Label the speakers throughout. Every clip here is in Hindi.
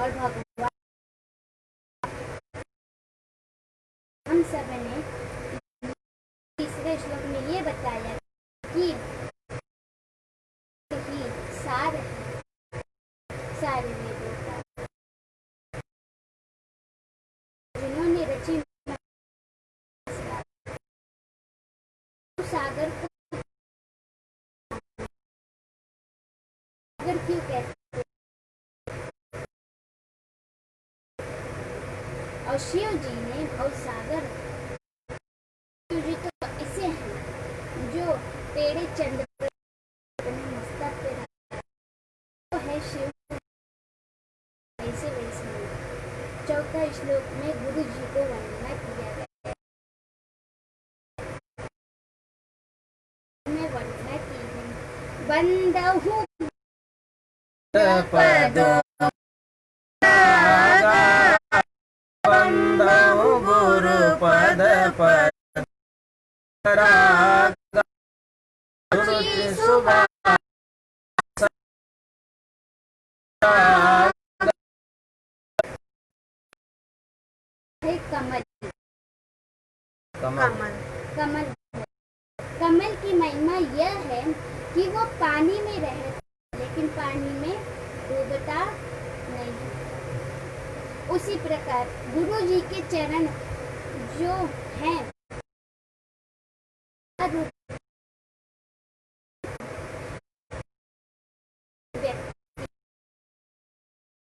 Speaker 1: और भगवान हम सब ने तीसरे श्लोक में ये बताया कि सार सारे वेदों का जिन्होंने रची सागर को सागर क्यों कहते हैं? और शिव जी ने भवसागर, शिव जी तो ऐसे हैं जो तेरे चंद्र मस्तक पे तो है शिव। ऐसे वैसे चौथा श्लोक में गुरु जी को वंदना किया गया है। वंदना की है बंदहु
Speaker 2: पदो बंदहु गुरु पद रुचि सुभा
Speaker 1: कमल
Speaker 2: कमल
Speaker 1: कमल कमल की महिमा यह है कि वो पानी में रहे लेकिन पानी में डूबता नहीं। उसी प्रकार गुरु जी के चरण जो हैं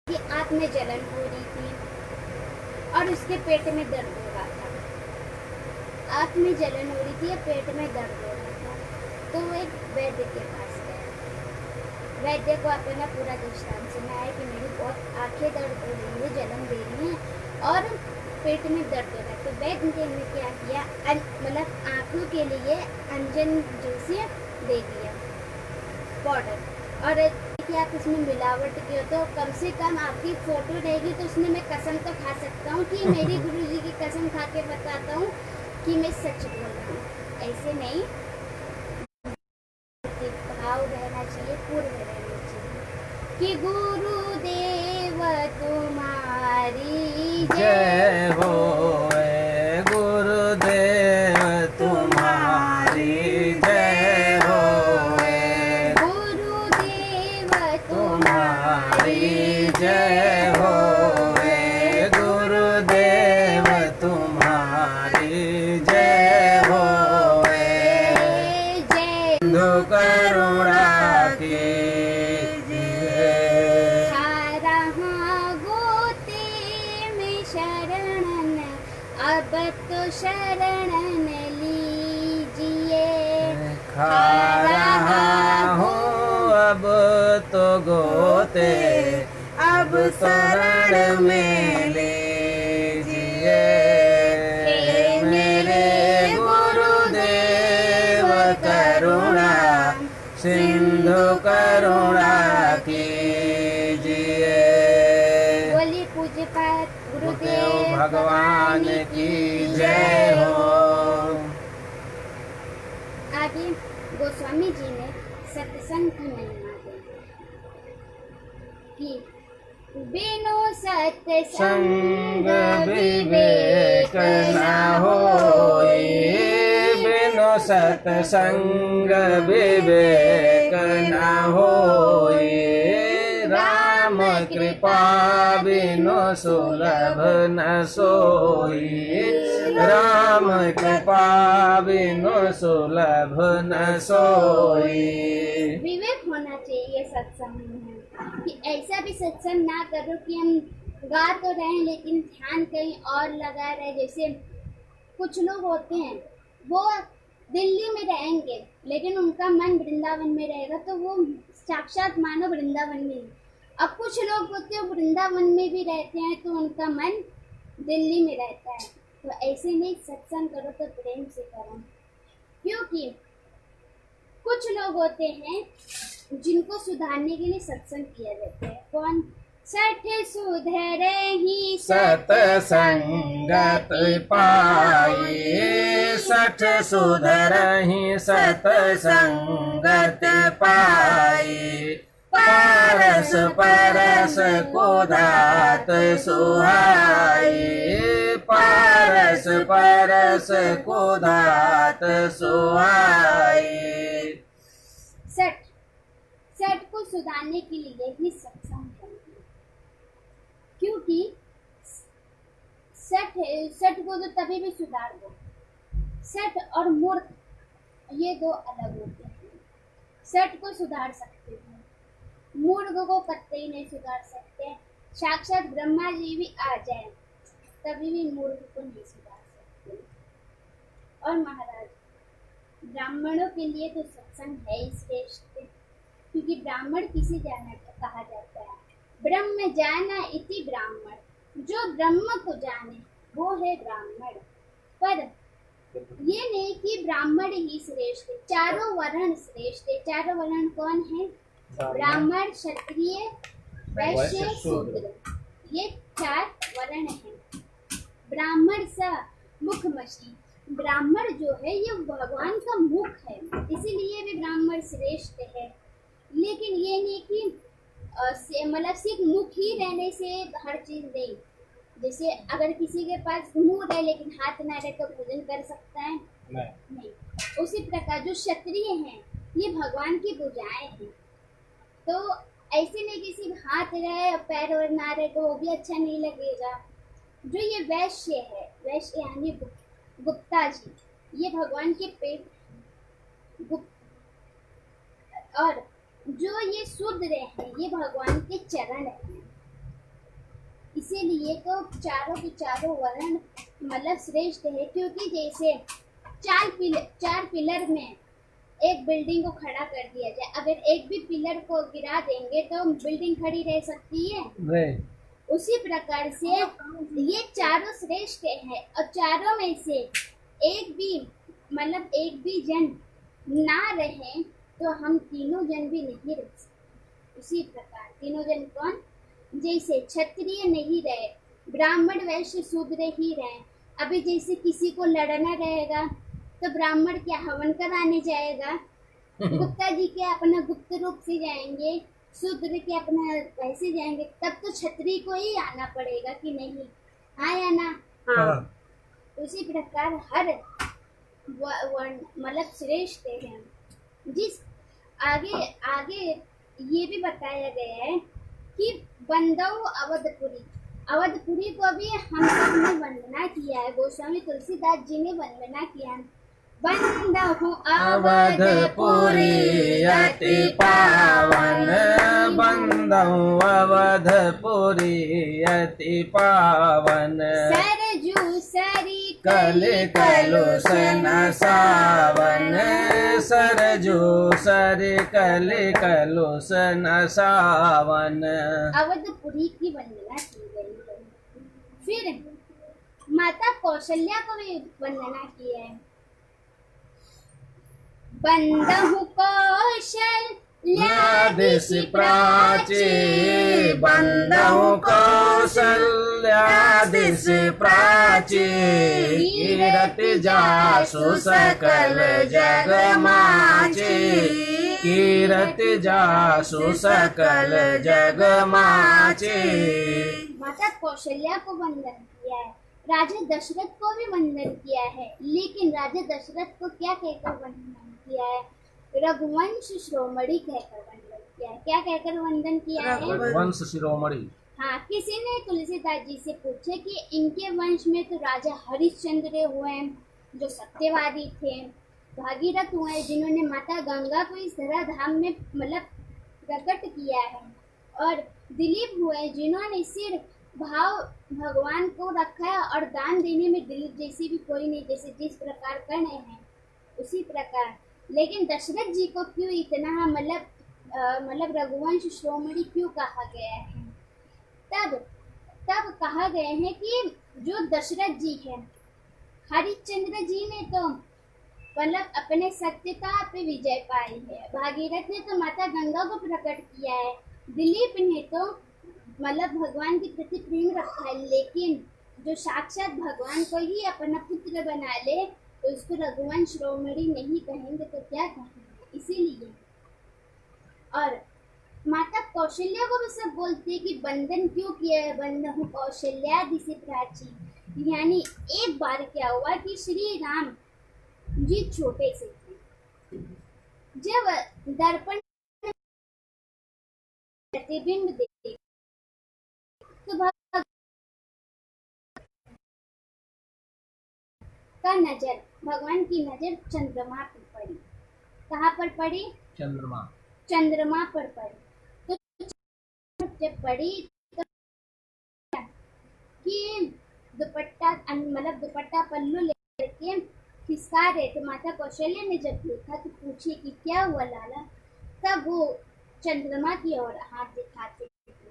Speaker 1: कि आंख में जलन हो रही थी और उसके पेट में दर्द हो रहा था। आंख में जलन हो रही थी या पेट में दर्द हो रहा था तो वो एक वैद्य के पास गया। वैद्य को अपना पूरा दृष्टांत सुनाया कि मेरी बहुत आंखें दर्द हो रही है, जलन दे रही हैं और पेट में दर्द हो रहा है। तो वैद्य ने क्या किया, मतलब आंखों के लिए अंजन जैसे दे दिया पाउडर, और कि आप इसमें मिलावट की हो तो कम से कम आपकी फोटो रहेगी तो उसमें मैं कसम तो खा सकता हूँ कि मेरी गुरु जी की कसम खा के बताता हूँ कि मैं सच बोल रहा हूँ। ऐसे नहीं, भाव रहना चाहिए, पूर्व रहना चाहिए कि गुरुदेव तुम्हारी
Speaker 2: जय हो, गुरुदेव तुम्हारी जय हो,
Speaker 1: गुरुदेव
Speaker 2: तुम्हारी जय हो, गुरुदेव तुम्हारी जय हो,
Speaker 1: जय
Speaker 2: सिंधु करुणा की
Speaker 1: अब तो शरणन लीजिए,
Speaker 2: खा रहा हूँ अब तो गोते, अब शरण में लीजिए, मेरे गुरुदेव करुणा सिंधु करुणा कीजिए।
Speaker 1: बोलिए पूज्य पाठ गुरुदेव
Speaker 2: भगवान की जय हो।
Speaker 1: आगे गोस्वामी जी ने सत्संग की महिमा दी कि बिनु सत्संग
Speaker 2: विवेक न होई, बिनु सत्संग विवेक न होई, राम कृपा बिनु सुलभ न सोई, राम कृपा बिनु सुलभ न सोई।
Speaker 1: विवेक होना चाहिए सत्संग में कि ऐसा भी सत्संग ना करो कि हम गा तो रहे हैं लेकिन ध्यान कहीं और लगा रहे। जैसे कुछ लोग होते हैं वो दिल्ली में रहेंगे लेकिन उनका मन वृंदावन में रहेगा तो वो साक्षात मानो वृंदावन में। अब कुछ लोग होते हैं वृंदावन में भी रहते हैं तो उनका मन दिल्ली में रहता है। तो ऐसे नहीं, सत्संग करो तो प्रेम से करो, क्योंकि कुछ लोग होते हैं जिनको सुधारने के लिए सत्संग किया जाता है। कौन? सठ सुधरे ही
Speaker 2: सतसंगत पाई, सठ सुधरहि सतसंगत पाई, पारस परस को धात सुहाई, पारस परस को धात सुहाई।
Speaker 1: सठ सठ को सुधारने के लिए ही सत्संग है, क्योंकि सठ को तो तभी भी सुधार दो। सठ और मूर्ख ये दो अलग होते हैं। सठ को सुधार सकते हैं, मूर्ख को कतई नहीं सुधार सकते। साक्षात ब्रह्मा जी भी आ जाए तभी भी मूर्ख को नहीं सुधार सकते। और महाराज, ब्राह्मणों के लिए तो सत्संग है ही श्रेष्ठ, क्योंकि ब्राह्मण किसे जाना कहा जाता है? ब्रह्म जाना इति ब्राह्मण, जो ब्रह्म को जाने वो है ब्राह्मण। पर ये नहीं कि ब्राह्मण ही श्रेष्ठ है, चारों वर्ण श्रेष्ठ है। चारों वर्ण कौन है? ब्राह्मण, क्षत्रिय, वैश्य, शूद्र, ये 4 वर्ण हैं। ब्राह्मण सा मुखमसी, ब्राह्मण जो है ये भगवान का मुख है, इसीलिए भी ब्राह्मण श्रेष्ठ है। लेकिन ये नहीं कि मतलब सिर्फ मुख ही रहने से हर चीज नहीं। जैसे अगर किसी के पास मुंह रहे लेकिन हाथ ना रहे तो भोजन कर सकता है? नहीं। उसी प्रकार जो क्षत्रिय हैं ये भगवान की भुजाएं हैं, तो ऐसे नहीं कि सिर्फ हाथ रहे और पैर और ना रहे तो वो भी अच्छा नहीं लगेगा। जो ये वैश्य है, वैश्य यानी गुप्ता जी, ये भगवान के पेट और जो ये शूद्र हैं ये भगवान के चरण हैं। इसीलिए तो चारों के चारों वर्ण मतलब श्रेष्ठ है, क्योंकि जैसे 4 पिलर में एक बिल्डिंग को खड़ा कर दिया जाए, अगर एक भी पिलर को गिरा देंगे तो बिल्डिंग खड़ी रह सकती है? नहीं। उसी प्रकार से ये चारों श्रेष्ठ है, और चारों में से एक भी जन ना रहे तो हम तीनों जन भी नहीं रह सकते। उसी प्रकार तीनों जन कौन? जैसे क्षत्रिय नहीं रहे, ब्राह्मण, वैश्य, शूद्र ही रहे। अभी जैसे किसी को लड़ना रहेगा तो ब्राह्मण क्या हवन कराने जाएगा? गुप्ता जी के अपना गुप्त रूप से जाएंगे, शूद्र के अपना वैसे जाएंगे, तब तो क्षत्रिय को ही आना पड़ेगा कि नहीं? हाँ या ना? हाँ। उसी प्रकार हर मतलब श्रेष्ठ है। जिस आगे ये भी बताया गया है कि बंदौ अवधपुरी को भी हम सब ने वंदना किया है। गोस्वामी तुलसीदास जी ने वंदना किया। बंदहु
Speaker 2: अवधपुरी अति पावन, बंदहु अवधपुरी अति पावन।
Speaker 1: सरजू सरी
Speaker 2: कलि कलुषन सावन, सरजू सरि कलि कलुषन सावन।
Speaker 1: अवधपुरी की वंदना की गई है। फिर माता कौशल्या को भी वंदना की है। बंदहु कौशल्यादिशि प्राची,
Speaker 2: बंदहु कौशल्यादिशि प्राची। कीरति जासु सकल जग माची, कीरति जासु सकल जग माची।
Speaker 1: माता कौशल्या को वंदन किया है। राजा दशरथ को भी वंदन किया है, लेकिन राजा दशरथ को क्या कहकर वंदन किया है? रघुवंश शिरोमणि कहकर वंदन किया है। क्या कहकर वंदन किया है?
Speaker 2: रघुवंश शिरोमणि।
Speaker 1: हाँ, किसी ने तुलसीदास जी से पूछे कि इनके वंश में तो राजा हरिश्चंद्र हुए हैं जो सत्यवादी थे, भागीरथ हुए जिन्होंने माता गंगा को इस धरा धाम में मतलब प्रकट किया है, और दिलीप हुए जिन्होंने सिर्फ भाव भगवान को रखा है और दान देने में दिलीप जैसी भी कोई नहीं, जैसे जिस प्रकार करने हैं उसी प्रकार। लेकिन दशरथ जी को क्यों इतना मतलब रघुवंश शिरोमणि क्यों कहा गया है? तब कहा गया है कि जो दशरथ जी है, हरिश्चंद्र जी ने तो मतलब अपने सत्यता पे विजय पाई है, भागीरथ ने तो माता गंगा को प्रकट किया है, दिलीप ने तो मतलब भगवान के प्रति प्रेम रखा है। लेकिन जो साक्षात भगवान को ही अपना पुत्र बना ले तो उसको रघुवंश शिरोमणि नहीं कहेंगे तो क्या कहेंगे? इसीलिए। और माता कौशल्या को भी सब बोलते हैं कि बंधन क्यों किया है, बंधन कौशल्या दिसे प्राची। यानी एक बार क्या हुआ कि श्री राम जी छोटे से थे, जब दर्पण प्रतिबिंब देखे तो भगवान की नजर चंद्रमा पर पड़ी। कहाँ पर पड़ी? चंद्रमा पर पड़ी। तो जब पड़ी तो कि दुपट्टा पल्लू लेके खिसका रहे थे। माता कौशल्या ने जब देखा तो पूछे कि क्या हुआ लाला, तब वो चंद्रमा की ओर हाथ दिखाते थे।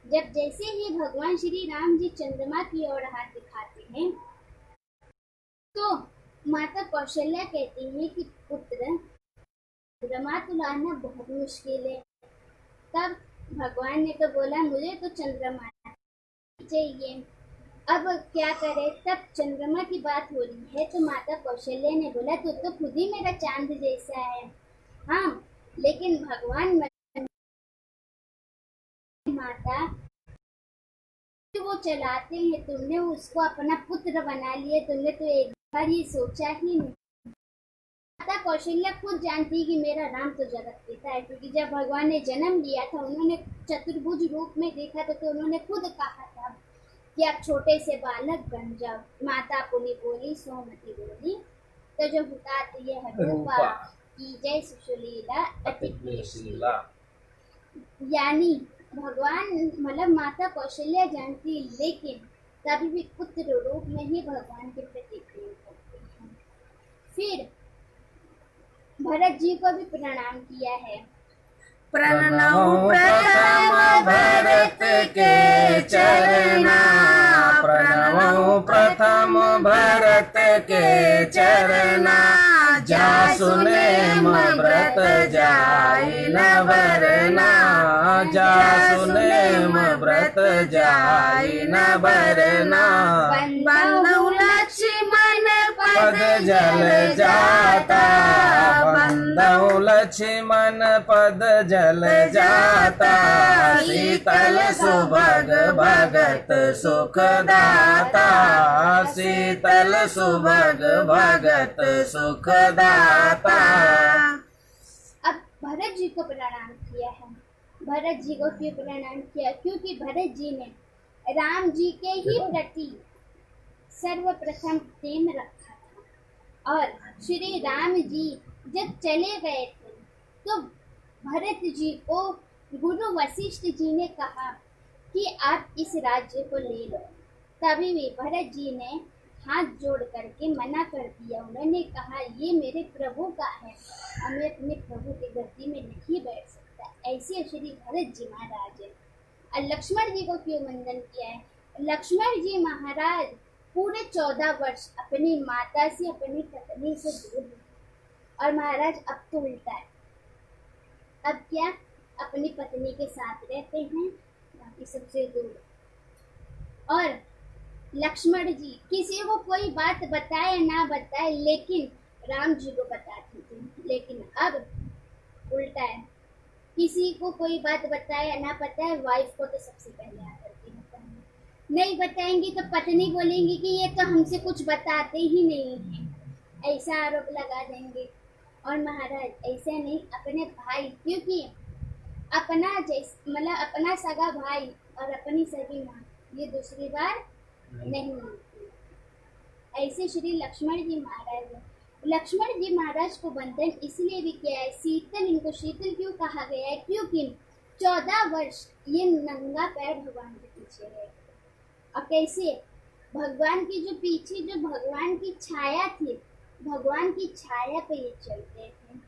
Speaker 1: जब जैसे ही भगवान श्री राम जी चंद्रमा की ओर हाथ दिखाते हैं तो माता कौशल्या कहती है कि पुत्र, चंद्रमा तो लाना बहुत मुश्किल है। तब भगवान ने तो बोला मुझे तो चंद्रमा चाहिए, अब क्या करे। तब चंद्रमा की बात हो रही है तो माता कौशल्या ने बोला तू तो खुद ही मेरा चांद जैसा है। हाँ, लेकिन भगवान माता वो चलाते हैं, तुमने उसको अपना पुत्र बना लिया, तुमने तो एक बार ये सोचा ही नहीं। माता कौशल्या खुद जानती है कि मेरा राम तो जगत पिता है, क्योंकि जब भगवान ने जन्म लिया था उन्होंने चतुर्भुज रूप में देखा था, तो उन्होंने खुद कहा था कि आप छोटे से बालक बन जाओ। माता पुनि बोली सोमती बोली, तो जो हुतात यह रूपा की जय सुशीला अति प्रियशीला। यानी भगवान मतलब माता कौशल्या जानती, लेकिन कभी भी पुत्र रूप में ही भगवान के प्रति प्रेम करते हैं। फिर भरत जी को भी प्रणाम किया है।
Speaker 2: प्रणव प्रथम भरत के चरना, प्रणव प्रथम भरत के चरना, जासु नेम व्रत जाई न वरना, जासु नेम व्रत जाई न वरना।
Speaker 3: बंधु लक्ष्मण
Speaker 2: पद जल जाता, बंधु लक्ष्मण पद जल जाता, शीतल सुभग भगत सुख दाता, शीतल सुभग भगत सुख दाता।
Speaker 1: अब भरत जी को प्रणाम किया है। भरत जी को क्यों प्रणाम किया? क्योंकि भरत जी ने राम जी के ही प्रति सर्वप्रथम प्रेम रखा था, और श्री राम जी जब चले गए थे तो भरत जी को गुरु वशिष्ठ जी ने कहा कि आप इस राज्य को ले लो। तभी भी भरत जी ने हाथ जोड़ करके मना कर दिया। उन्होंने कहा ये मेरे प्रभु का है और मैं अपने प्रभु की गद्दी में नहीं बैठ सकता। ऐसे श्री भरत जी महाराज है। और लक्ष्मण जी को क्यों वंदन किया है? लक्ष्मण जी महाराज पूरे 14 वर्ष अपनी माता से, अपनी पत्नी से दूर रहे, और महाराज अब तो उल्टा है। अब क्या, अपनी पत्नी के साथ रहते हैं, बाकी सबसे दूर। और लक्ष्मण जी किसी को कोई बात बताए ना बताए, लेकिन राम जी को बताती थी। लेकिन अब उल्टा है, किसी को कोई बात बताए या ना बताए, वाइफ को तो सबसे पहले आकर के बताएंगे। नहीं बताएंगी तो पत्नी बोलेंगी कि ये तो हमसे कुछ बताते ही नहीं है, ऐसा आरोप लगा देंगे। और महाराज ऐसे नहीं, अपने भाई, क्योंकि अपना मतलब अपना सगा भाई और अपनी सगी माँ ये दूसरी बार नहीं मिलती। ऐसे श्री लक्ष्मण जी महाराज है। लक्ष्मण जी महाराज को बंधन इसलिए भी किया है, शीतल, इनको शीतल क्यों कहा गया है? क्योंकि 14 वर्ष ये नंगा पैर भगवान के पीछे रहे। और कैसे भगवान की जो पीछे जो भगवान की छाया थी, भगवान की छाया पे ये चलते थे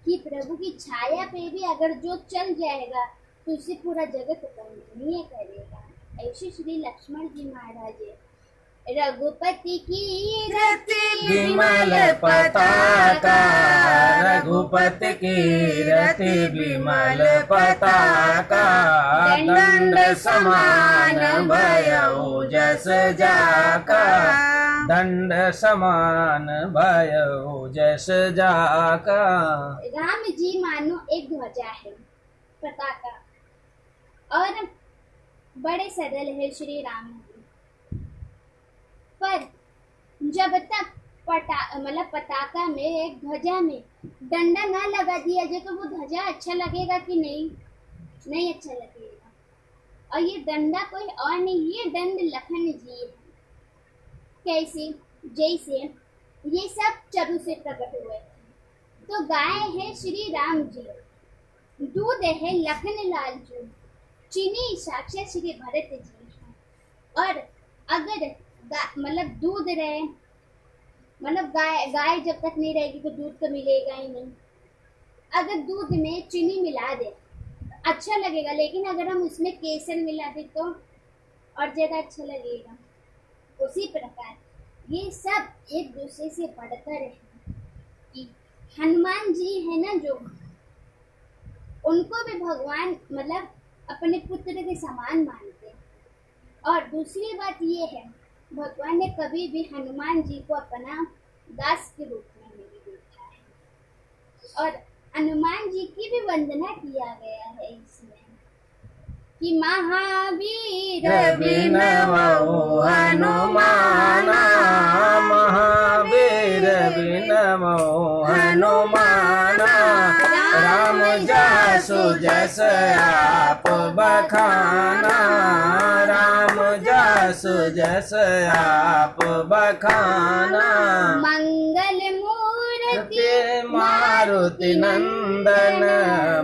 Speaker 1: कि प्रभु की छाया पे भी अगर जो चल जाएगा तो उसे पूरा जगत वंदनीय करेगा। ऐसे श्री लक्ष्मण जी महाराज है। रघुपति की रति
Speaker 2: विमल पताका, रघुपति की रति विमल पताका, दंड समान भयउ जस जाका, दंड समान भयउ जस जाका।
Speaker 1: राम जी मानो एक ध्वजा है, पताका। और बड़े सरल है श्री राम जी, पर जब तक पताका में एक ध्वजा में डंडा ना लगा दिया जाए तो वो ध्वजा अच्छा लगेगा कि नहीं? नहीं अच्छा लगेगा। और ये डंडा कोई और नहीं, ये दंड लखन जी है। कैसे? जैसे ये सब चरु से प्रकट हुए थे। तो गाय है श्री राम जी, दूध है लखन लाल जी, चीनी साक्षात श्री भरत जी है। और अगर दूध रहे, गाय जब तक नहीं रहेगी तो दूध तो मिलेगा ही नहीं। अगर दूध में चीनी मिला दे तो अच्छा लगेगा, लेकिन अगर हम उसमें केसर मिला दे तो और ज्यादा अच्छा लगेगा। उसी प्रकार ये सब एक दूसरे से बढ़कर है कि हनुमान जी है ना, जो उनको भी भगवान अपने पुत्र के समान मानते हैं। और दूसरी बात ये है, भगवान ने कभी भी हनुमान जी को अपना दास के रूप में नहीं देखा है। और हनुमान जी की भी वंदना किया गया है इसमें कि महावीर
Speaker 2: बिनमो हनुमाना, महावीर बिनमो हनुमाना, राम जासु जस आप बखाना, राम जासु जस आप बखाना।
Speaker 1: मंगल मूर्ति
Speaker 2: मारुति नंदन,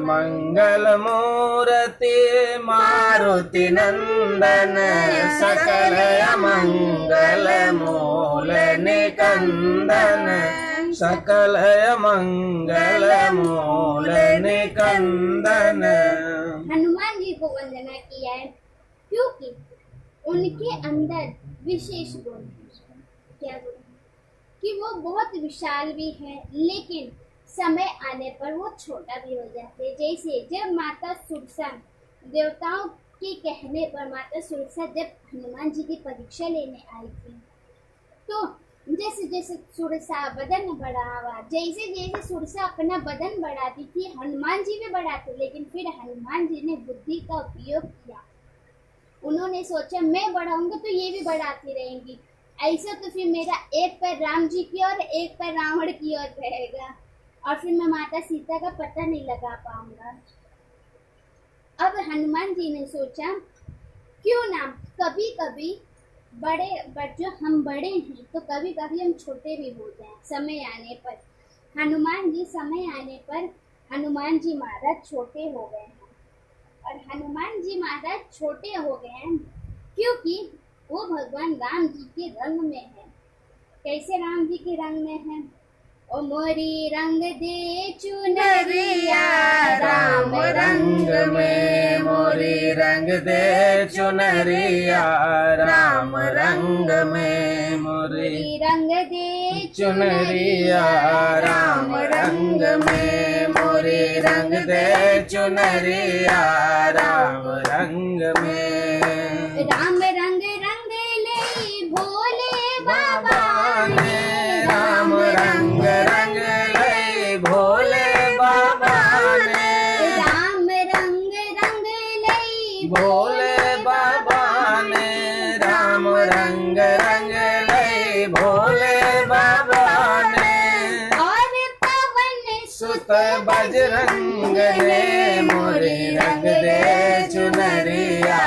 Speaker 2: मंगल मूर्ति मारुति नंदन, सकल मंगल मूल निकंदन, सकल मंगल मूल निकंदन।
Speaker 1: हनुमान जी को वंदना किया है क्योंकि उनके अंदर विशेष गुण है। क्या गुण? कि वो बहुत विशाल भी है, लेकिन समय आने पर वो छोटा भी हो जाते हैं। जैसे जब माता सुरसा, देवताओं के कहने पर माता सुरसा जब हनुमान जी की परीक्षा लेने आई थी, तो जैसे जैसे सुरसा बदन बढ़ावा, जैसे जैसे सुरसा अपना बदन बढ़ाती थी, हनुमान जी भी बढ़ाते, लेकिन फिर हनुमान जी ने बुद्धि का उपयोग किया। उन्होंने सोचा मैं बढ़ाऊंगा तो ये भी बढ़ाती रहेंगी, ऐसा तो फिर मेरा एक पैर राम जी की और एक पैर रावण की ओर रहेगा, और फिर मैं माता सीता का पता नहीं लगा पाऊंगा। अब हनुमान जी ने सोचा क्यों ना कभी कभी जो हम बड़े हैं तो कभी कभी हम छोटे भी हो जाएं समय आने पर। हनुमान जी समय आने पर हनुमान जी महाराज छोटे हो गए हैं। और हनुमान जी महाराज छोटे हो गए हैं क्योंकि वो भगवान राम जी के रंग में है। कैसे राम जी के रंग में है? ओ मोरी रंग दे चुनरिया
Speaker 2: राम रंग में, मोरी रंग दे चुनरिया राम रंग में, मोरी
Speaker 1: रंग दे
Speaker 2: चुनरिया राम रंग में, मोरी रंग दे चुनरिया राम रंग में।
Speaker 1: राम रंग रंग ले भोले बाबा ने,
Speaker 2: राम रंग रंग ले भोले बाबा ने,
Speaker 1: राम रंग रंग ले
Speaker 2: भोले बाबा ने, राम रंग रंग ले भोले बाबा ने।
Speaker 1: और पवन
Speaker 2: सुत बजरंग ने, मोरी रंग दे चुनरिया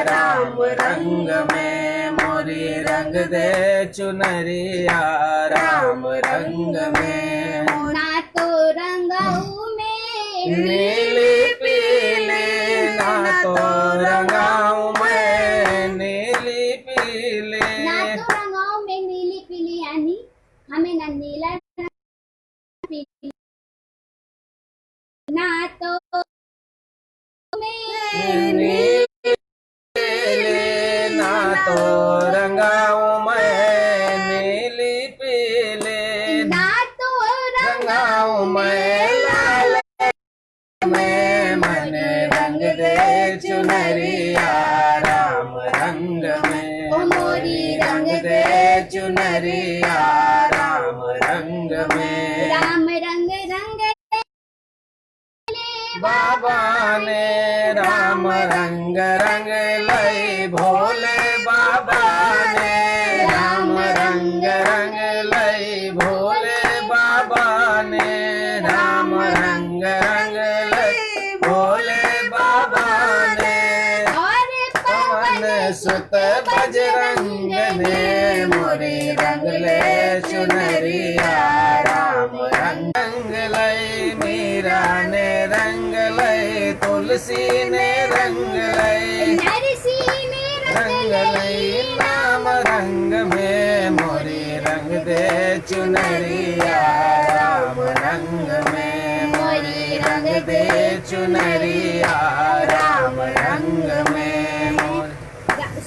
Speaker 2: राम रंग में, मोरी रंग दे चुनरिया राम रंग में।
Speaker 1: ना तो रंगाऊ में
Speaker 2: नीली पीली, ना तो रंगाऊं मैं नीली पीली,
Speaker 1: ना तो रंगाऊ में नीली पीली, यानी हमें ना नीला पीली, ना तो में
Speaker 2: नीली ना तो रंगाऊं मैं नीली पीली,
Speaker 1: ना तो
Speaker 2: रंगाऊं मैं लाल में, मन रंग दे चुनरिया राम रंग में,
Speaker 1: ओ मोरी
Speaker 2: रंग दे चुनरिया राम रंग में।
Speaker 1: राम रंग रंग
Speaker 2: बाबा ने भोले बाबा ने राम रंग रंग लई भोले बाबा ने राम रंग रंग लई भोले बाबा ने
Speaker 1: और
Speaker 2: पवन सुत बजरंग ने मोरी रंग ले चुनरिया राम रंग लई मीरा ने रंग लई तुलसी ने रंग लई
Speaker 1: नरसी ने
Speaker 2: रंग लई नाम रंग में मोरी रंग दे चुनरिया राम रंग में मोरी रंग दे चुनरिया राम रंग में मोरी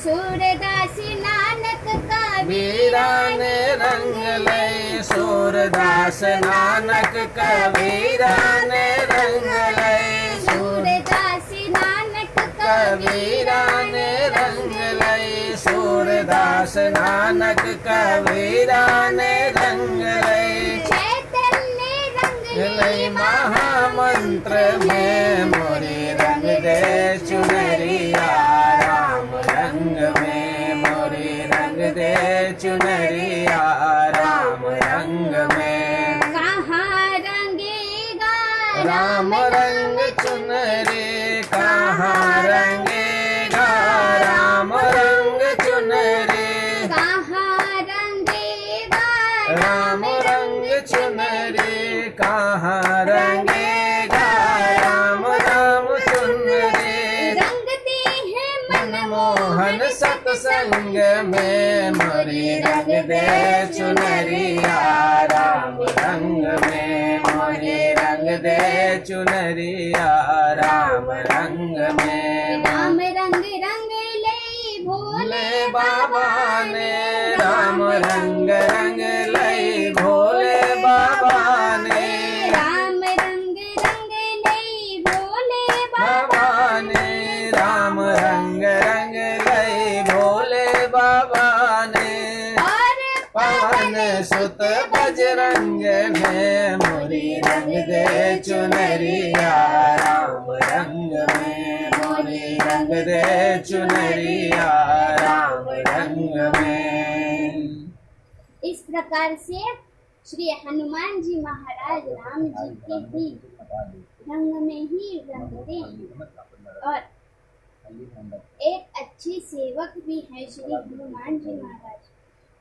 Speaker 1: सूरदास नानक का
Speaker 2: वीरा ने रंग लई सूरदास नानक कबीरा ने रंग लई
Speaker 1: सूरदास नानक का
Speaker 2: कबीरा ने रंग लई सूरदास नानक कबीरा ने रंग लई
Speaker 1: चैतन्य रंग
Speaker 2: लई महामंत्र में मोरी रंग दे चुनरिया राम रंग में मोरी रंग दे चुनरिया राम रंग में
Speaker 1: कहाँ रंगेगा
Speaker 2: राम रंग चुनरी कहाँ रंगेगा राम रंग चुनरी
Speaker 1: कहाँ रंगेगा
Speaker 2: राम रंग चुनरी कहाँ रंगेगा राम राम चुनरी
Speaker 1: रंगते हैं
Speaker 2: मनमोहन सत्संग में मोरी रंग दे चुनरिया राम रंग में मोरी रंग दे चुनरिया राम रंग में
Speaker 1: राम रंग रंग ले भोले
Speaker 2: भोले बाबा ने राम रंग रंग लई भोले बाबा ने
Speaker 1: राम रंग रंग ले भोले
Speaker 2: बाबा ने राम रंग रंग लई भोले बाबा ने
Speaker 1: और
Speaker 2: पवन सुत बजरंग ने मोरी रंग दे चुनरिया राम रंग में मोरी रंग दे चुनरिया राम रंग में।
Speaker 1: इस प्रकार से श्री हनुमान जी महाराज राम जी के ही रंग में ही रंगते हैं और एक अच्छे सेवक भी हैं श्री हनुमान जी महाराज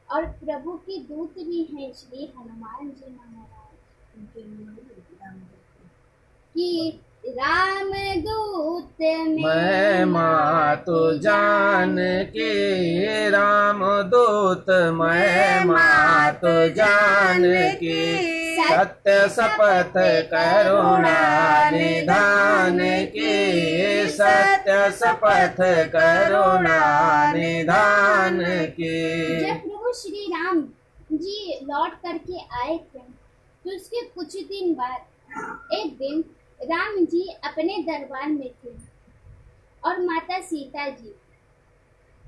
Speaker 1: और प्रभु के दूत भी हैं श्री हनुमान जी महाराज कि राम दूत
Speaker 2: मैं मातु जान की राम दूत मैं मातु जान की सत्य शपथ करुणा निधान की सत्य शपथ करुणा निधान की।
Speaker 1: जब प्रभु श्री राम जी लौट करके आए थे तो उसके कुछ दिन बाद एक दिन राम जी अपने दरबार में थे और माता सीता जी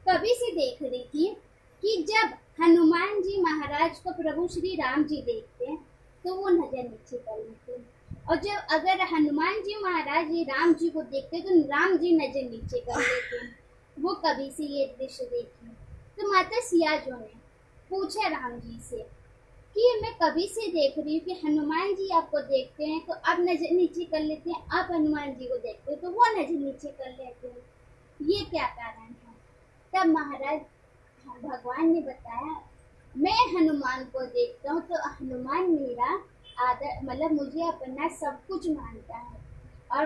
Speaker 1: कभी से देख रही थी कि जब हनुमान जी महाराज को प्रभु श्री राम जी देखते हैं तो वो नजर नीचे कर लेते और जब अगर हनुमान जी महाराज जी राम जी को देखते तो राम जी नजर नीचे कर लेते। वो कभी से ये दृश्य देखी तो माता सिया जो ने पूछा राम जी से कि मैं कभी से देख रही हूँ कि हनुमान जी आपको देखते हैं तो आप नजर नीचे कर लेते हैं, आप हनुमान जी को देखते हैं तो वो नजर नीचे कर लेते हैं, ये क्या कारण है। तब महाराज भगवान ने बताया मैं हनुमान को देखता हूँ तो हनुमान मेरा आदर मतलब मुझे अपना सब कुछ मानता है और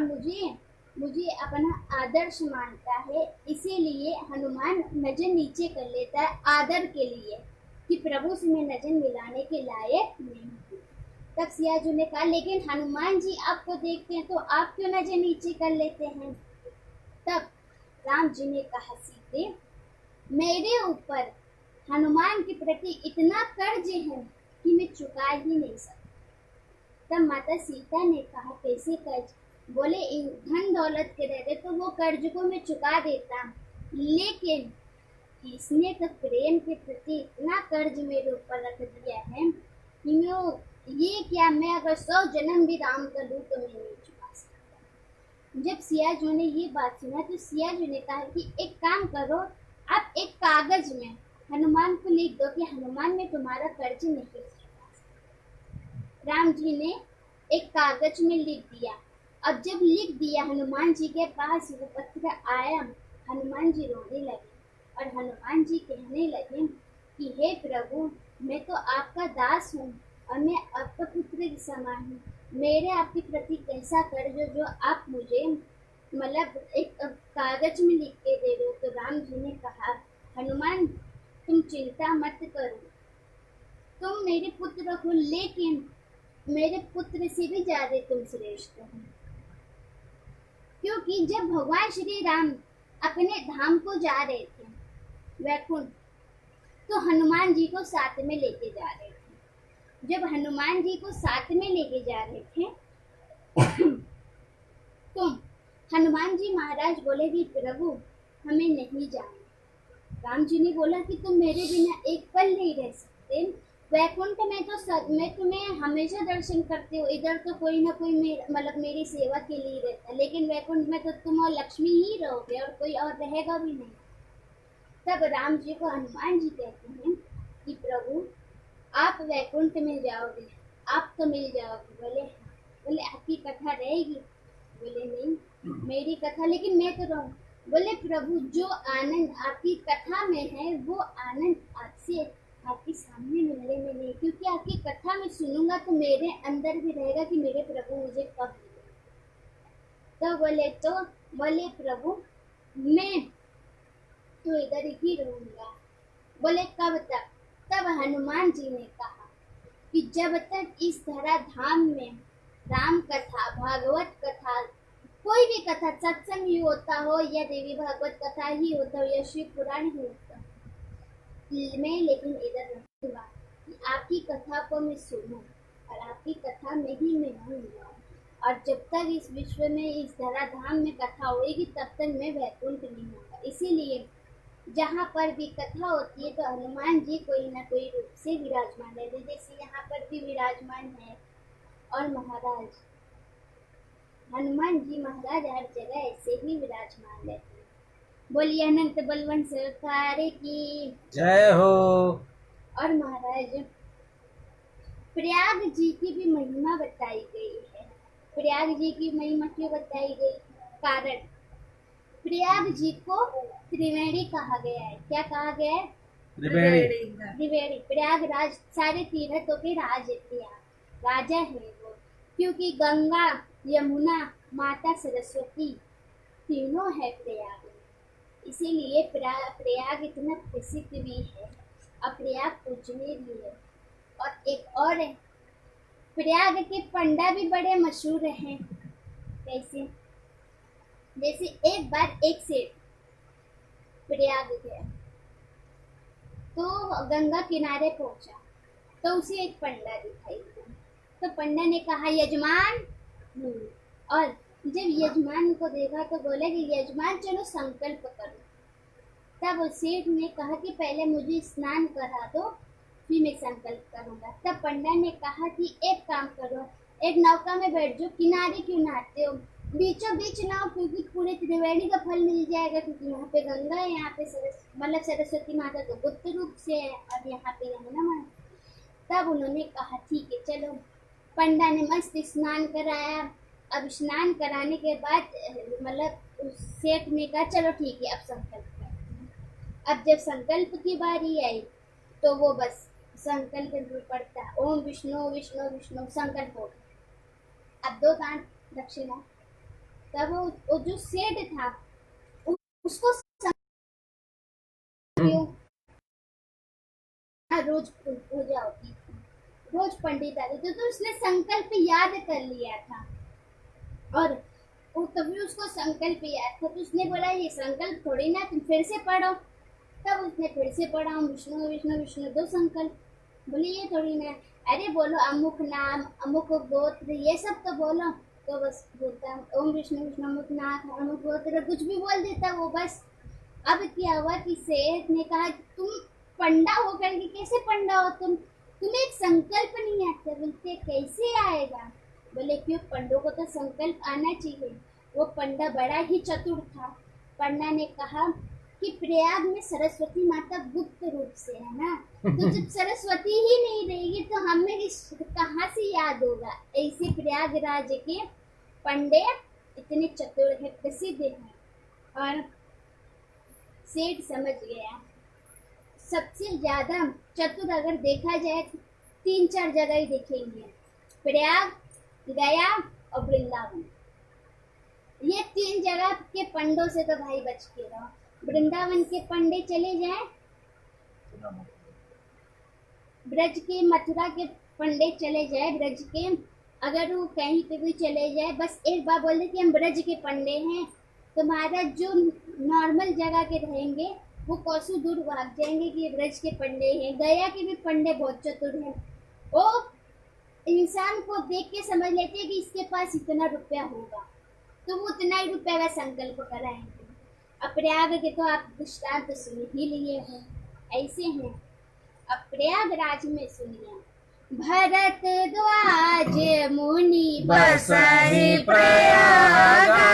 Speaker 1: मुझे अपना आदर्श मानता है, इसीलिए हनुमान नजर नीचे कर लेता है आदर के लिए कि प्रभु से मैं नजर मिलाने के लायक नहीं हूँ। तब सिया जी ने कहा लेकिन हनुमान जी आपको देखते हैं तो आप क्यों नजर नीचे कर लेते हैं। तब राम जी ने कहा सीते मेरे ऊपर हनुमान के प्रति इतना कर्ज है कि मैं चुका ही नहीं सकता। तब माता सीता ने कहा कैसे कर्ज। बोले इन धन दौलत के रहते तो वो कर्ज को मैं चुका देता, लेकिन इसने तो प्रेम के प्रति इतना कर्ज मेरे ऊपर रख दिया है कि मैं अगर 100 जन्म भी राम कर लूं तो मैं नहीं चुका सकता। जब सिया जी ने ये बात सुना तो सिया जी ने कहा कि एक काम करो आप एक कागज में हनुमान को लिख दो कि हनुमान मैं तुम्हारा कर्ज नहीं चुका। राम जी ने एक कागज में लिख दिया। अब जब लिख दिया हनुमान जी के पास वो पत्र आया, हनुमान जी रोने लगे और हनुमान जी कहने लगे कि हे प्रभु, मैं तो आपका दास हूँ और मैं आपका पुत्र के समान हूँ। मेरे आपके प्रति कैसा कर्ज जो आप मुझे मतलब एक कागज में लिख के दे रहे हो। तो राम जी ने कहा, हनुमान तुम चिंता मत करो, तुम मेरे पुत्र हो, लेकिन मेरे पुत्र से भी ज्यादा तुम श्रेष्ठ हो। क्योंकि जब भगवान श्री राम अपने धाम को जा रहे थे वैकुंठ, तो हनुमान जी को साथ में लेके जा रहे थे। जब हनुमान जी को साथ में लेके जा रहे थे तो हनुमान जी महाराज बोले कि प्रभु हमें नहीं जाना। राम जी ने बोला कि तुम मेरे बिना एक पल नहीं रह सकते। वैकुंठ में तो मैं तुम्हें हमेशा दर्शन करते हो, इधर तो कोई ना कोई मतलब मेरी सेवा के लिए रहता, लेकिन वैकुंठ में तो तुम और लक्ष्मी ही रहोगे और कोई और रहेगा भी नहीं। तब राम जी को हनुमान जी कहते हैं कि प्रभु आप वैकुंठ में जाओगे, आप तो मिल जाओगे। बोले हाँ। बोले आपकी कथा रहेगी? बोले नहीं मेरी कथा, लेकिन मैं तो रहूं। बोले प्रभु जो आनंद आपकी कथा में है वो आनंद आपसे आपके सामने मिलने में नहीं, क्योंकि आपकी कथा में सुनूंगा तो मेरे अंदर भी रहेगा कि मेरे प्रभु मुझे कब मिले। तो बोले प्रभु मैं तो इधर ही रहूंगा। बोले कब तक? तब हनुमान जी ने कहा कि जब तक इस धरा धाम में राम कथा, भागवत कथा, कोई भी कथा, सत्संग ही होता हो या देवी भागवत कथा ही होता हो या शिव पुराण ही होता हो, मैं लेकिन इधर रहूंगा कि आपकी कथा को मैं सुनूं और आपकी कथा में ही मैं रहूंगा। और जब तक इस विश्व में इस धरा धाम में कथा होगी तब तक मैं वैकुंठ नहीं होगा। इसीलिए जहाँ पर भी कथा होती है तो हनुमान जी कोई ना कोई रूप से विराजमान रहते, जैसे यहाँ पर भी विराजमान है। और महाराज हनुमान जी महाराज हर जगह ऐसे ही विराजमान रहते हैं। बोलिए अनंत बलवंत सरकार की
Speaker 2: जय हो।
Speaker 1: और महाराज प्रयाग जी की भी महिमा बताई गई है। प्रयाग जी की महिमा क्यों बताई गई? कारण प्रयाग जी को त्रिवेणी कहा गया है। क्या कहा गया है?
Speaker 2: त्रिवेणी।
Speaker 1: त्रिवेणी। प्रयागराज सारे तीर्थों के राजा है वो, क्योंकि गंगा, यमुना, माता सरस्वती तीनों है प्रयाग में। इसीलिए प्रयाग इतना प्रसिद्ध भी है और प्रयाग पूजनीय भी है। और एक और है, प्रयाग के पंडा भी बड़े मशहूर हैं। कैसे? जैसे एक बार एक सेठ प्रयाग गया तो गंगा किनारे पहुंचा तो उसे एक पंडा दिखाई दिया। तो पंडा ने कहा यजमान, और जब यजमान को देखा तो बोला कि यजमान चलो संकल्प करो। तब सेठ ने कहा कि पहले मुझे स्नान करा दो फिर मैं संकल्प करूंगा। तब पंडा ने कहा कि एक काम करो, एक नौका में बैठ जाओ, किनारे क्यों नहाते हो, बीचों बीच नाव, क्योंकि पूरे त्रिवेणी का फल मिल जाएगा। क्योंकि यहाँ पे गंगा है, यहाँ पे सरस्वती माता तो गुप्त रूप से है और यहाँ पे यमुना माता। तब उन्होंने कहा ठीक है चलो। पंडा ने मस्त स्नान कराया। अब स्नान कराने के बाद सेठ ने कहा चलो ठीक है अब संकल्प करते हैं। अब जब संकल्प की बारी आई तो वो बस संकल्प पड़ता, ओम विष्णु विष्णु विष्णु, संकल्प हो गया। अब 2 दान दक्षिणा। तब वो जो सेठ था उसको रोज पूजा होती थी, रोज पंडित आते थे, तो उसने संकल्प याद कर लिया था। और तभी उसको संकल्प याद था तो उसने बोला ये संकल्प थोड़ी ना, तुम फिर से पढ़ो। तब उसने फिर से पढ़ा विष्णु विष्णु विष्णु 2 संकल्प। बोले ये थोड़ी ना, अरे बोलो अमुक नाम, अमुक गोत्र, ये सब तो बोलो। तो बस बोलता ओम विष्णु विष्णु अमुक नाम, अमुक गोत्र, कुछ भी बोल देता वो बस। अब क्या हुआ कि सेठ ने कहा तुम पंडा होकर के कैसे पंडा हो, तुम्हें एक संकल्प नहीं आता। बोलते कैसे आएगा? बोले क्यों, पंडों को तो संकल्प आना चाहिए। वो पंडा बड़ा ही चतुर था। पंडा ने कहा कि प्रयाग में सरस्वती माता गुप्त रूप से है ना, तो जब सरस्वती ही नहीं रहेगी तो हमें कहाँ से याद होगा। ऐसे प्रयागराज के पंडे इतने चतुर है, प्रसिद्ध है। और सेठ समझ गया, सबसे ज्यादा चतुर अगर देखा जाए तो 3-4 जगह ही देखेंगे, प्रयाग, गया और वृंदावन। ये 3 जगह के पंडों से तो भाई बच के रहो। वृंदावन के पंडे चले जाए, ब्रज के, मथुरा के पंडे चले जाए, ब्रज के, अगर वो कहीं पे भी चले जाए, बस एक बार बोल दे कि हम ब्रज के पंडे हैं, तुम्हारा जो नॉर्मल जगह के रहेंगे वो कौसू दूर भाग जाएंगे कि ये ब्रज के पंडे हैं। गया के भी पंडे बहुत चतुर हैं, वो इंसान को देख के समझ लेते हैं कि इसके पास इतना रुपया होगा, तो वो उतना ही रुपया का संकल्प कराएंगे। अब प्रयाग के तो आप दृष्टांत तो सुन ही लिए हो, ऐसे हैं। अब प्रयागराज में सुनिए, भरद्वाज मुनि
Speaker 2: बसहि प्रयागा,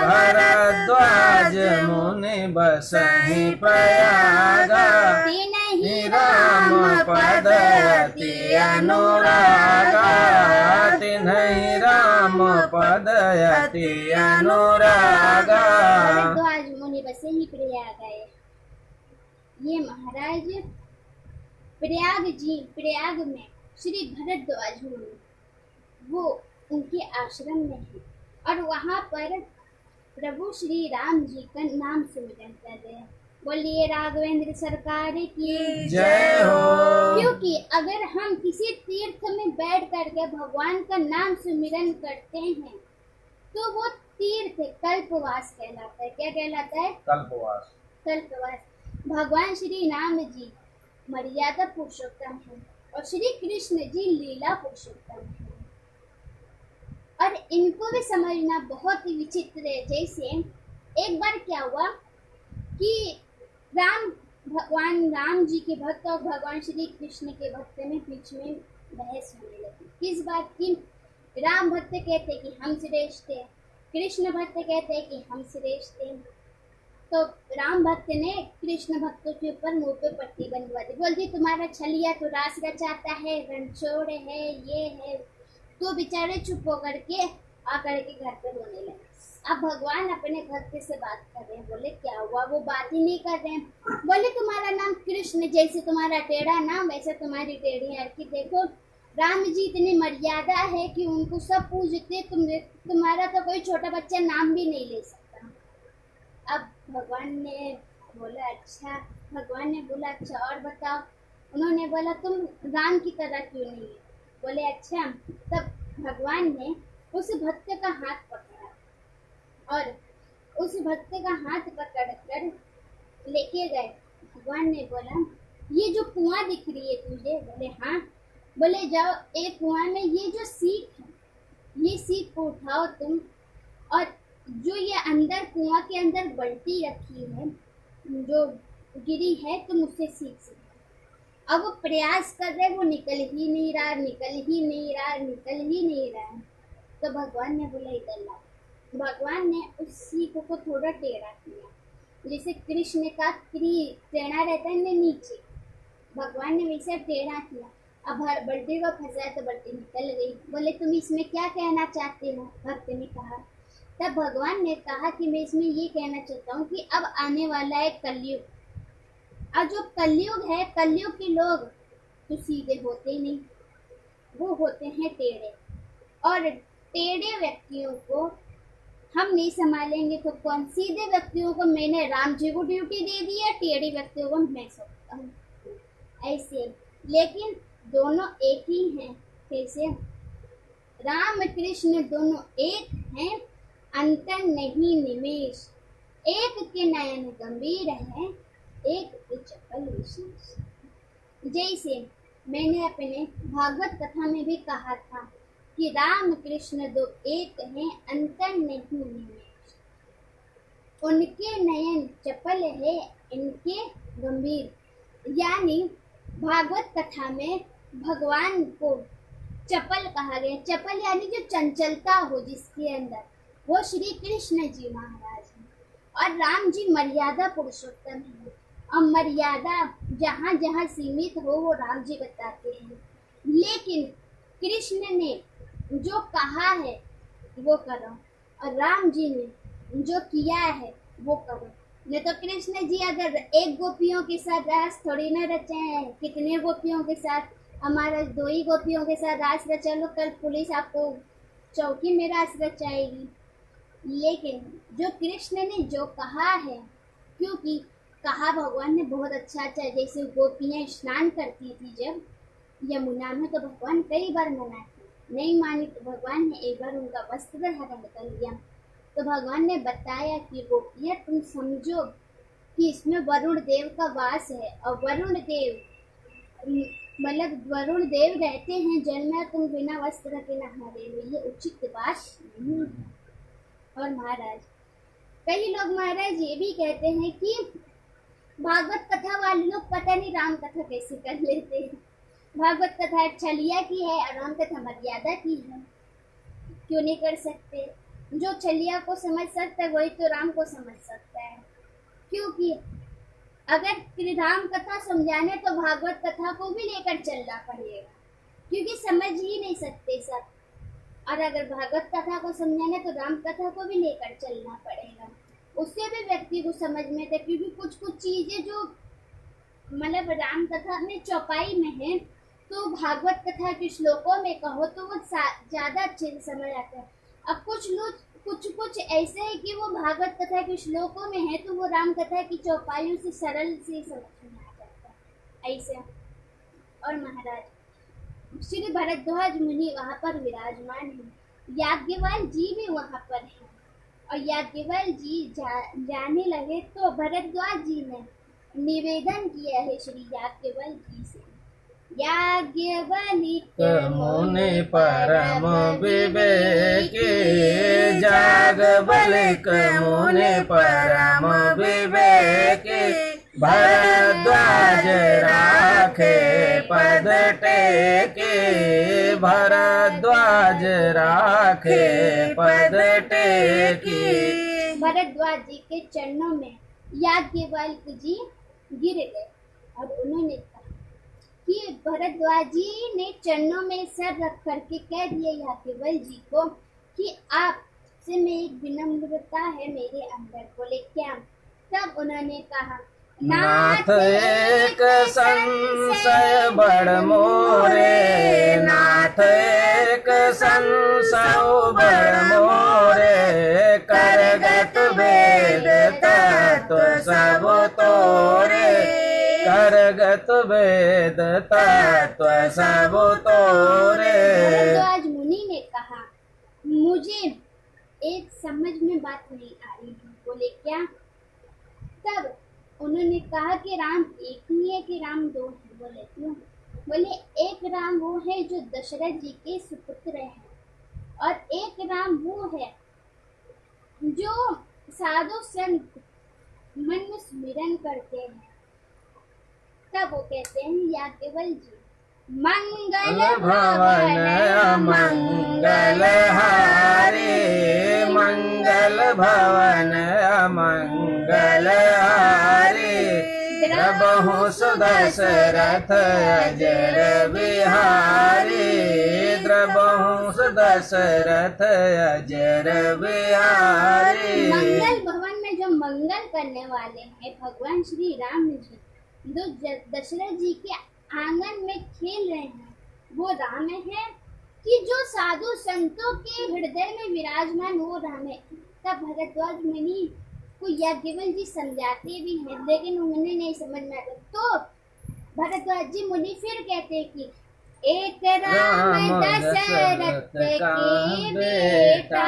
Speaker 2: भरद्वाज मुनि बसहि प्रयागा,
Speaker 1: तिन्हि
Speaker 2: राम पद अति अनुरागा, तिन्हि राम पद अति अनुरागा।
Speaker 1: भरद्वाज मुनि बसे ही प्रयाग गए। ये महाराज प्रयाग में श्री भरद्वाज मुनि वो उनके आश्रम में है, और वहाँ पर प्रभु श्री राम जी का नाम सुमिरन कर रहे हैं। बोलिए राघवेंद्र सरकार की
Speaker 2: जय हो।
Speaker 1: क्योंकि अगर हम किसी तीर्थ में बैठ करके भगवान का नाम सुमिरन करते हैं तो वो तीर्थ कल्पवास कहलाता है। क्या कहलाता है?
Speaker 2: कल्पवास।
Speaker 1: कल्पवास। भगवान श्री राम जी मर्यादा पुरुषोत्तम है और श्री कृष्ण जी लीला पुरुषोत्तम है, और इनको भी समझना बहुत ही विचित्र है। जैसे एक बार क्या हुआ कि भगवान राम जी के भक्त और भगवान श्री कृष्ण के भक्त में बीच में बहस होने लगी। किस बात की? राम भक्त कहते कि हम श्रेष्ठ हैं, कृष्ण भक्त कहते हैं कि हम श्रेष्ठ हैं। तो राम भक्त ने कृष्ण भक्तों के ऊपर मुंह पे पट्टी बंधवा दी, बोल दी तुम्हारा छलिया तो रास रचाता है, रणछोड़ है, ये है। तो बेचारे चुप होकर के आकर के घर पे रोने लगे। अब भगवान अपने भक्त से बात कर रहे हैं, बोले क्या हुआ? वो बात ही नहीं कर रहे हैं। बोले तुम्हारा नाम कृष्ण, जैसे तुम्हारा टेढ़ा नाम वैसे तुम्हारी टेढ़ी हरकत। देखो राम जी इतनी मर्यादा है कि उनको सब पूजते, तुम्हारा तो कोई छोटा बच्चा नाम भी नहीं ले सकता। अब भगवान ने बोला अच्छा, भगवान ने बोला अच्छा और बताओ। उन्होंने बोला तुम राम की तरह क्यों नहीं है? बोले अच्छा। तब भगवान ने उस भक्त का हाथ पकड़ा और उस भक्त का हाथ पकड़ कर लेके गए। भगवान ने बोला ये जो कुआं दिख रही है तुझे? बोले हाँ। बोले जाओ एक कुआं में ये जो सीख है, ये सीख को उठाओ तुम, और जो ये अंदर कुआं के अंदर बल्टी रखी है जो गिरी है, तुम उससे सीख सकते। अब वो प्रयास कर रहे, वो निकल ही नहीं रहा, निकल ही नहीं रहा, निकल ही नहीं रहा। तो भगवान ने बोला इधर लाओ। भगवान ने उस सीख को थोड़ा टेढ़ा किया, जैसे कृष्ण का टेढ़ा रहता है ना नीचे, भगवान ने वैसे टेढ़ा किया। अब बल्टी को फंसाया तो बल्टी निकल गई। बोले तुम इसमें क्या कहना चाहते हो? भक्त ने कहा। तब भगवान ने कहा कि मैं इसमें ये कहना चाहता हूँ कि अब आने वाला है कलयुग, और जो कलयुग है, कलयुग के लोग तो सीधे होते नहीं, वो होते हैं टेढ़े, और टेढ़े व्यक्तियों को हम नहीं संभालेंगे तो कौन? सीधे व्यक्तियों को मैंने राम जी को ड्यूटी दे दी है, टेढ़े व्यक्तियों को मैं सकता हूँ ऐसे। लेकिन दोनों एक ही हैं। कैसे? राम कृष्ण दोनों एक हैं, अंतर नहीं निमेष। एक के नयन गंभीर है, एक के चपल विशेष। जैसे मैंने अपने भागवत कथा में भी कहा था कि राम कृष्ण दो एक हैं, अंतर नहीं निमेष। उनके नयन चपल है, इनके गंभीर। यानी भागवत कथा में भगवान को चपल कहा गया। चपल यानी जो चंचलता हो जिसके अंदर, वो श्री कृष्ण जी महाराज हैं। और राम जी मर्यादा पुरुषोत्तम है, और मर्यादा जहाँ जहाँ सीमित हो वो राम जी बताते हैं। लेकिन कृष्ण ने जो कहा है वो करो, और राम जी ने जो किया है वो करो। नहीं तो कृष्ण जी अगर एक गोपियों के साथ रास थोड़ी ना रचे हैं, कितने गोपियों के साथ, हमारा 2 ही गोपियों के साथ रास रचा लो, कल पुलिस आपको चौकी में रास रचाएगी। लेकिन जो कृष्ण ने जो कहा है, क्योंकि कहा भगवान ने बहुत अच्छा, जैसे गोपियाँ स्नान करती थी जब यमुना में, तो भगवान कई बार मना की, नहीं मानी तो भगवान ने एक बार उनका वस्त्र हरण कर लिया। तो भगवान ने बताया कि गोपियाँ तुम समझो कि इसमें वरुण देव का वास है, और वरुण देव मतलब वरुण देव रहते हैं जल में, तुम बिना वस्त्र के नहा रहे हो, ये उचित बात नहीं है। और महाराज कई लोग महाराज ये भी कहते हैं कि भागवत कथा वाले लोग पता नहीं राम कथा कैसे कर लेते हैं। भागवत कथा छलिया की है और राम कथा मर्यादा की है, क्यों नहीं कर सकते? जो छलिया को समझ सकता है वही तो राम को समझ सकता है, क्योंकि अगर राम कथा समझाने तो भागवत कथा को भी लेकर चलना पड़ेगा, क्योंकि समझ ही नहीं सकते सब। और अगर भागवत कथा को समझाने तो राम कथा को भी लेकर चलना पड़ेगा, उससे भी व्यक्ति को समझ में आता, क्योंकि कुछ कुछ चीजें जो मतलब राम कथा में चौपाई में है, तो भागवत कथा के श्लोकों में कहो तो वो ज्यादा अच्छे से समझ आता है। अब कुछ लोग कुछ ऐसे है कि वो भागवत कथा के श्लोकों में है, तो वो राम कथा की चौपाइयों से सरल से समझ में आ जाता है ऐसे। और महाराज श्री भरद्वाज मुनि वहाँ पर विराजमान है, याज्ञवल्क्य जी भी वहाँ पर है, और याज्ञवल्क्य जी जाने लगे तो भरद्वाज जी ने निवेदन किया है श्री याज्ञवल्क्य जी से, याज्ञवल्क्य
Speaker 2: मुनि परम विवेकी, याज्ञवल्क्य मुनि परम विवेकी, भरद्वाज राखे पद टेके, भरद्वाज राखे पद टेकी।
Speaker 1: भरद्वाज जी के चरणों में याज्ञवल्क्य जी गिर गए, और उन्होंने कहा कि भरद्वाज जी ने चरणों में सर रख करके कह दिया याज्ञवल्क्य जी को कि आपसे मैं एक विनम्रता है मेरे अंदर, बोले क्या? तब उन्होंने कहा,
Speaker 2: नाथ एक संशय बड़ मोरे, नाथ एक संशय बड़ मोरे, करगत वेद तत्व सब तोरे, करगत वेद तत्व सब तोरे।
Speaker 1: भरद्वाज मुनि ने कहा, मुझे एक समझ में बात नहीं आ रही है, बोले क्या? तब उन्होंने कहा कि राम एक ही है कि राम 2 है? बोले क्यों? बोले एक राम वो है जो दशरथ जी के सुपुत्र है, और एक राम वो है जो साधु संत मन में स्मरण करते हैं। तब वो कहते हैं याज्ञवल्क्य जी, मंगल
Speaker 2: भवन मंगल हारी, मंगल भवन मंगल हारी, द्रबहु सुदशरथ अजर बिहारी, द्रबहु सुदशरथ अजर बिहारी।
Speaker 1: मंगल भवन में जो मंगल करने वाले हैं भगवान श्री राम जी, जो दशरथ जी के आंगन में खेल रहे हैं, वो राम है कि जो साधु संतों के हृदय में विराजमान वो राम है? तब भरद्वाज मुनि को याज्ञवल्क्य जी समझाते भी हैं, लेकिन उन्हें नहीं समझ में आता। तो भरद्वाज जी मुनि फिर कहते हैं कि एक राम दशरथ के बेटा,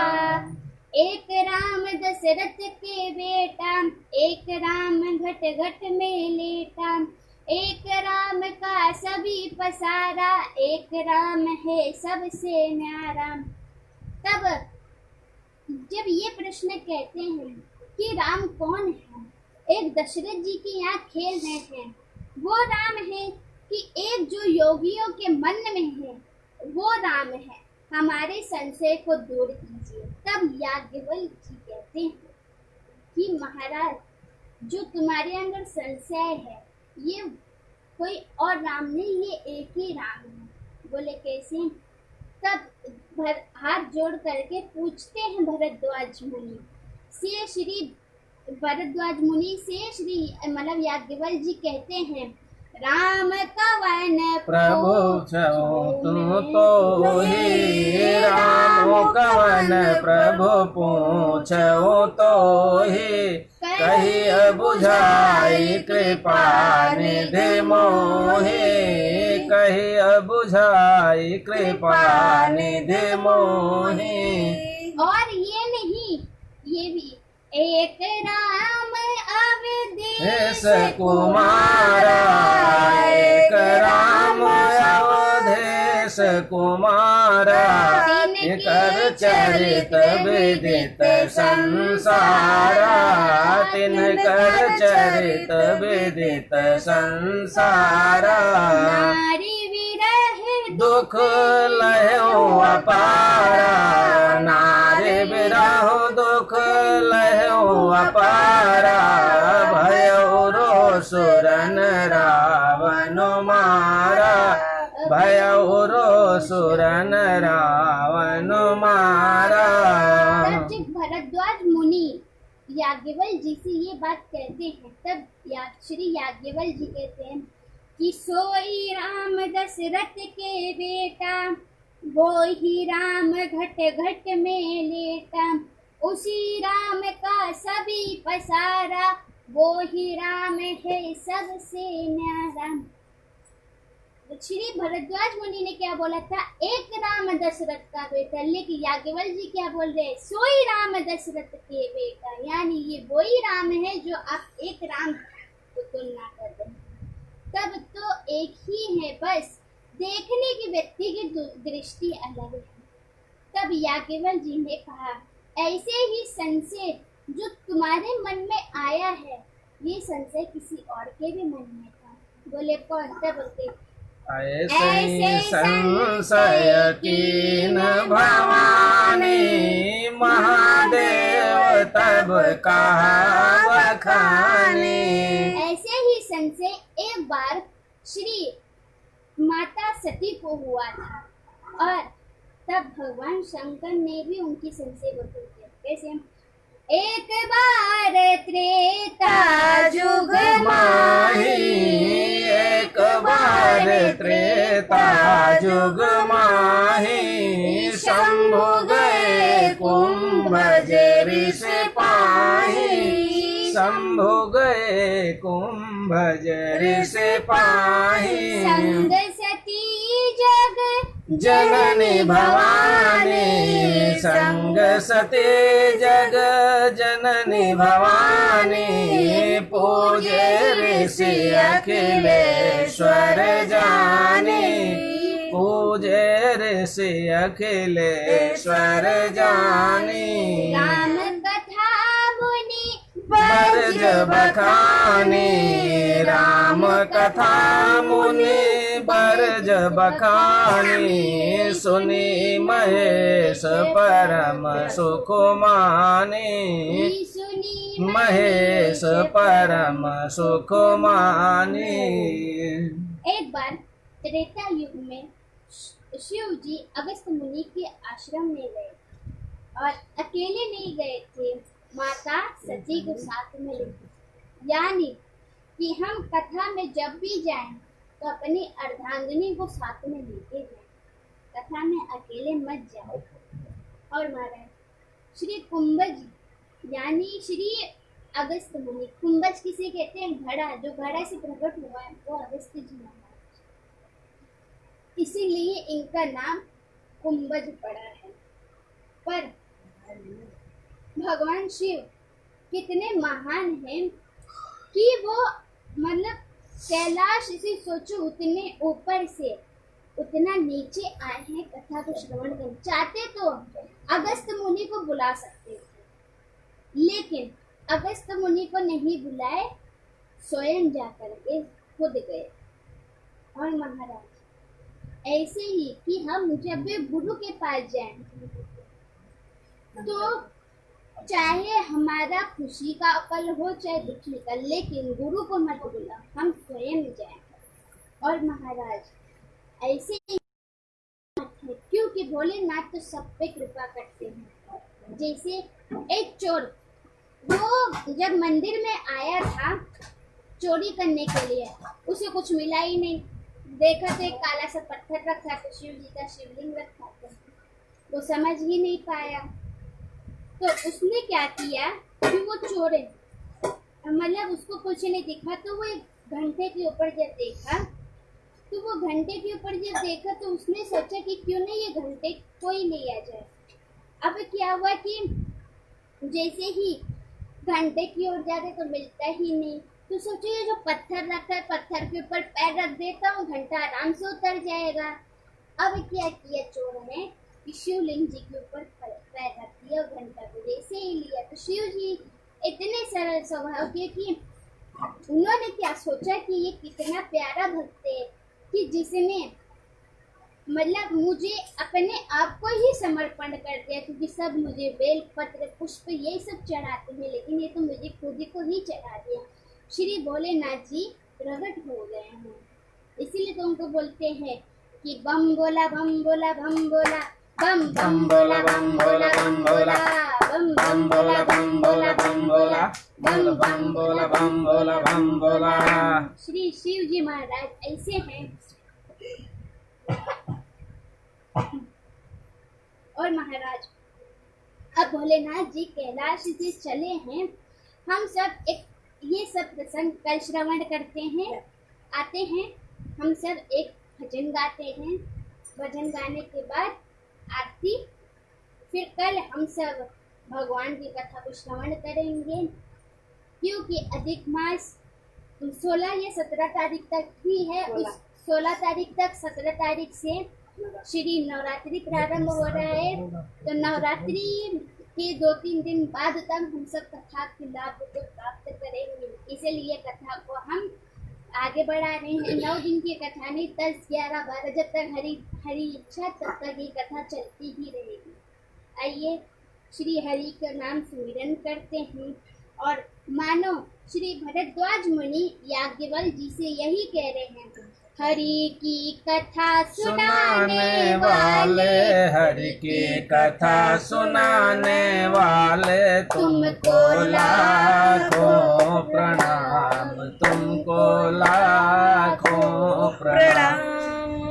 Speaker 1: एक राम दशरथ के बेटा, एक राम घट घट में लेटा, एक राम का सभी पसारा, एक राम है सबसे न्यारा। तब जब ये प्रश्न कहते हैं कि राम कौन है, एक दशरथ जी के यहाँ खेल रहे हैं, वो राम है कि एक जो योगियों के मन में है वो राम है? हमारे संशय को दूर कीजिए। तब याज्ञवल्क्य जी कहते हैं कि महाराज, जो तुम्हारे अंदर संशय है ये कोई और राम नहीं, ये एक ही राम है। बोले कैसे? तब हाथ जोड़ करके पूछते हैं भरद्वाज मुनि से, श्री भरद्वाज मुनि से श्री मतलब याज्ञवल्क्य जी कहते हैं, राम कवन
Speaker 2: प्रभु छो तो ही, राम कवन प्रभु पूछो तो ही, कही बुझाई कृपा निधि मोहि, कही बुझाई कृपा निधि मोहि।
Speaker 1: और ये नहीं, ये भी एक राम अवधेश
Speaker 2: कुमारा, एक राम अवधेश कुमारा, कर चरित विदित संसारा, तिनकर चरित विदित संसारा।
Speaker 1: नारी विरह
Speaker 2: दुख लहो अपारा, नारी विरह दुख लहो अपारा, भयो रो सुरन रावण मारा, भयो रो सुरन रावण मारा।
Speaker 1: तब जब भरद्वाज मुनि याज्ञवल्क्य जी से ये बात कहते हैं, तब श्री याज्ञवल्क्य जी कहते हैं कि सोई राम दशरथ के बेटा, वो ही राम घट घट में लेटा, उसी राम का सभी पसारा, वो ही राम है सबसे न्यारा। श्री भरद्वाज मुनि ने क्या बोला था? एक राम दशरथ का बेटा, लेकिन याज्ञवल्क्य जी क्या बोल रहे हैं? सोई राम दशरथ के बेटा, यानी ये वही राम है जो आप एक राम को तुलना कर रहे हैं। तब तो एक ही है, बस देखने की व्यक्ति की दृष्टि अलग है। तब याज्ञवल्क्य जी ने कहा, ऐसे ही संशय जो तुम्हारे मन में आया है, ये संशय किसी और के भी मन में था। बोले कौन? तब बोलते
Speaker 2: ऐसे संशय कीन भवानी, महादेव तब कहा बखानी।
Speaker 1: ऐसे ही संशय एक बार श्री माता सती को हुआ था, और तब भगवान शंकर ने भी उनकी संशय को दूर किया। कैसे? एक बार त्रेता जुग
Speaker 2: माही, एक बार त्रेता जुग माही, शंभु गए कुंभज ऋषि पाही, शंभु गए कुंभज ऋषि पाही।
Speaker 1: संग सती जग
Speaker 2: जननी भवानी, संग सती जग जननी भवानी, पूजे ऋषि अखिलेश्वर जानी, पूजे ऋषि अखिलेश्वर जानी।
Speaker 1: राम कथा मुनि
Speaker 2: बरज बखानी, राम कथा मुनि बरज बखानी, सुनी महेश परम सुख मानी,
Speaker 1: सुनी
Speaker 2: महेश परम सुख मानी।
Speaker 1: एक बार त्रेता युग में शिव जी अगस्त्य मुनि के आश्रम में गए, और अकेले नहीं गए थे, माता सती को साथ में लेके। यानी कि हम कथा में जब भी जाएं तो अपनी अर्धांगिनी को साथ में लेके जाएं, कथा में अकेले मत जाओ। और महाराज श्री कुंभज यानी श्री अगस्त्य मुनि, कुंभज किसे कहते हैं? घड़ा, जो घड़ा से प्रकट हुआ है वो अगस्त्य जी महाराज, इसीलिए इनका नाम कुंभज पड़ा है। पर भगवान शिव कितने महान हैं कि वो मतलब कैलाश से सोचो उतने ऊपर से उतना नीचे आए हैं कथा को श्रवण कर। चाहते तो अगस्त्य मुनि को बुला सकते थे, लेकिन अगस्त्य मुनि को नहीं बुलाए, स्वयं जाकर के खुद गए। और महाराज ऐसे ही कि हम जब भी गुरु के पास जाएं तो चाहे हमारा खुशी का कल हो चाहे दुखी कल, लेकिन गुरु को मत बुला, हम स्वयं जाएं। और महाराज ऐसे ही है, क्योंकि भोलेनाथ तो सब पे कृपा करते हैं। जैसे एक चोर, वो जब मंदिर में आया था चोरी करने के लिए, उसे कुछ मिला ही नहीं। देखा तो एक काला सा पत्थर रखा था, शिव जी का शिवलिंग रखा था, वो समझ ही नहीं पाया। तो उसने क्या किया कि वो चोर है, मतलब उसको कुछ नहीं दिखा, तो वो एक घंटे के ऊपर जब देखा, तो वो घंटे के ऊपर जब देखा तो उसने सोचा कि क्यों नहीं ये घंटे कोई ले आ जाए। अब क्या हुआ कि जैसे ही घंटे की ओर जाते तो मिलता ही नहीं, तो सोचे ये जो पत्थर रखा है, पत्थर के ऊपर पैर रख देता हूँ, घंटा आराम से उतर जाएगा। अब क्या किया चोर ने कि शिवलिंग जी के ऊपर पैर रख दिया और घंटा को जैसे ही लिया तो शिव जी इतने सरल स्वभाव के कि उन्होंने क्या सोचा कि ये कितना प्यारा भक्त है कि जिसने मतलब मुझे अपने आप को ही समर्पण कर दिया, क्योंकि सब मुझे बेल पत्र पुष्प यही सब चढ़ाते हैं, लेकिन ये तो मुझे खुद को ही चढ़ा दिया। श्री भोलेनाथ जी प्रकट हो गए हैं, इसीलिए तो उनको बोलते हैं कि बम बोला बम बोला बम बोला, बम बम बोला बम बोला बम बोला, बम बम बोला बम बोला बम बोला, बम बम बोला बम बोला बम बोला। श्री शिव जी महाराज ऐसे हैं। और महाराज अब भोलेनाथ जी कैलाश से चले हैं, हम सब एक ये सब प्रसंग कल श्रवण करते हैं, आते हैं, हम सब एक भजन गाते हैं, भजन गाने के बाद आरती, फिर कल हम सब भगवान की कथा को श्रवण करेंगे, क्योंकि अधिक मास 16 या 17 तारीख तक ही है। उस 16 तारीख तक 17 तारीख से श्री नवरात्रि प्रारंभ हो रहा है, तो नवरात्रि के 2-3 दिन बाद तक हम सब कथा के लाभ को प्राप्त करेंगे, इसलिए कथा को हम आगे बढ़ा रहे हैं। 9 दिन की कथा नहीं, 10, 11, 12 जब तक हरि इच्छा तब तक ये कथा चलती ही रहेगी। आइए श्री हरि का नाम सुमिरन करते हैं और मानो श्री भरद्वाज मुनि याज्ञवल्क्य जी से यही कह रहे हैं, हरि की कथा सुनाने वाले,
Speaker 2: हरि की कथा सुनाने वाले, तुमको लाखों प्रणाम, तुमको लाखों प्रणाम।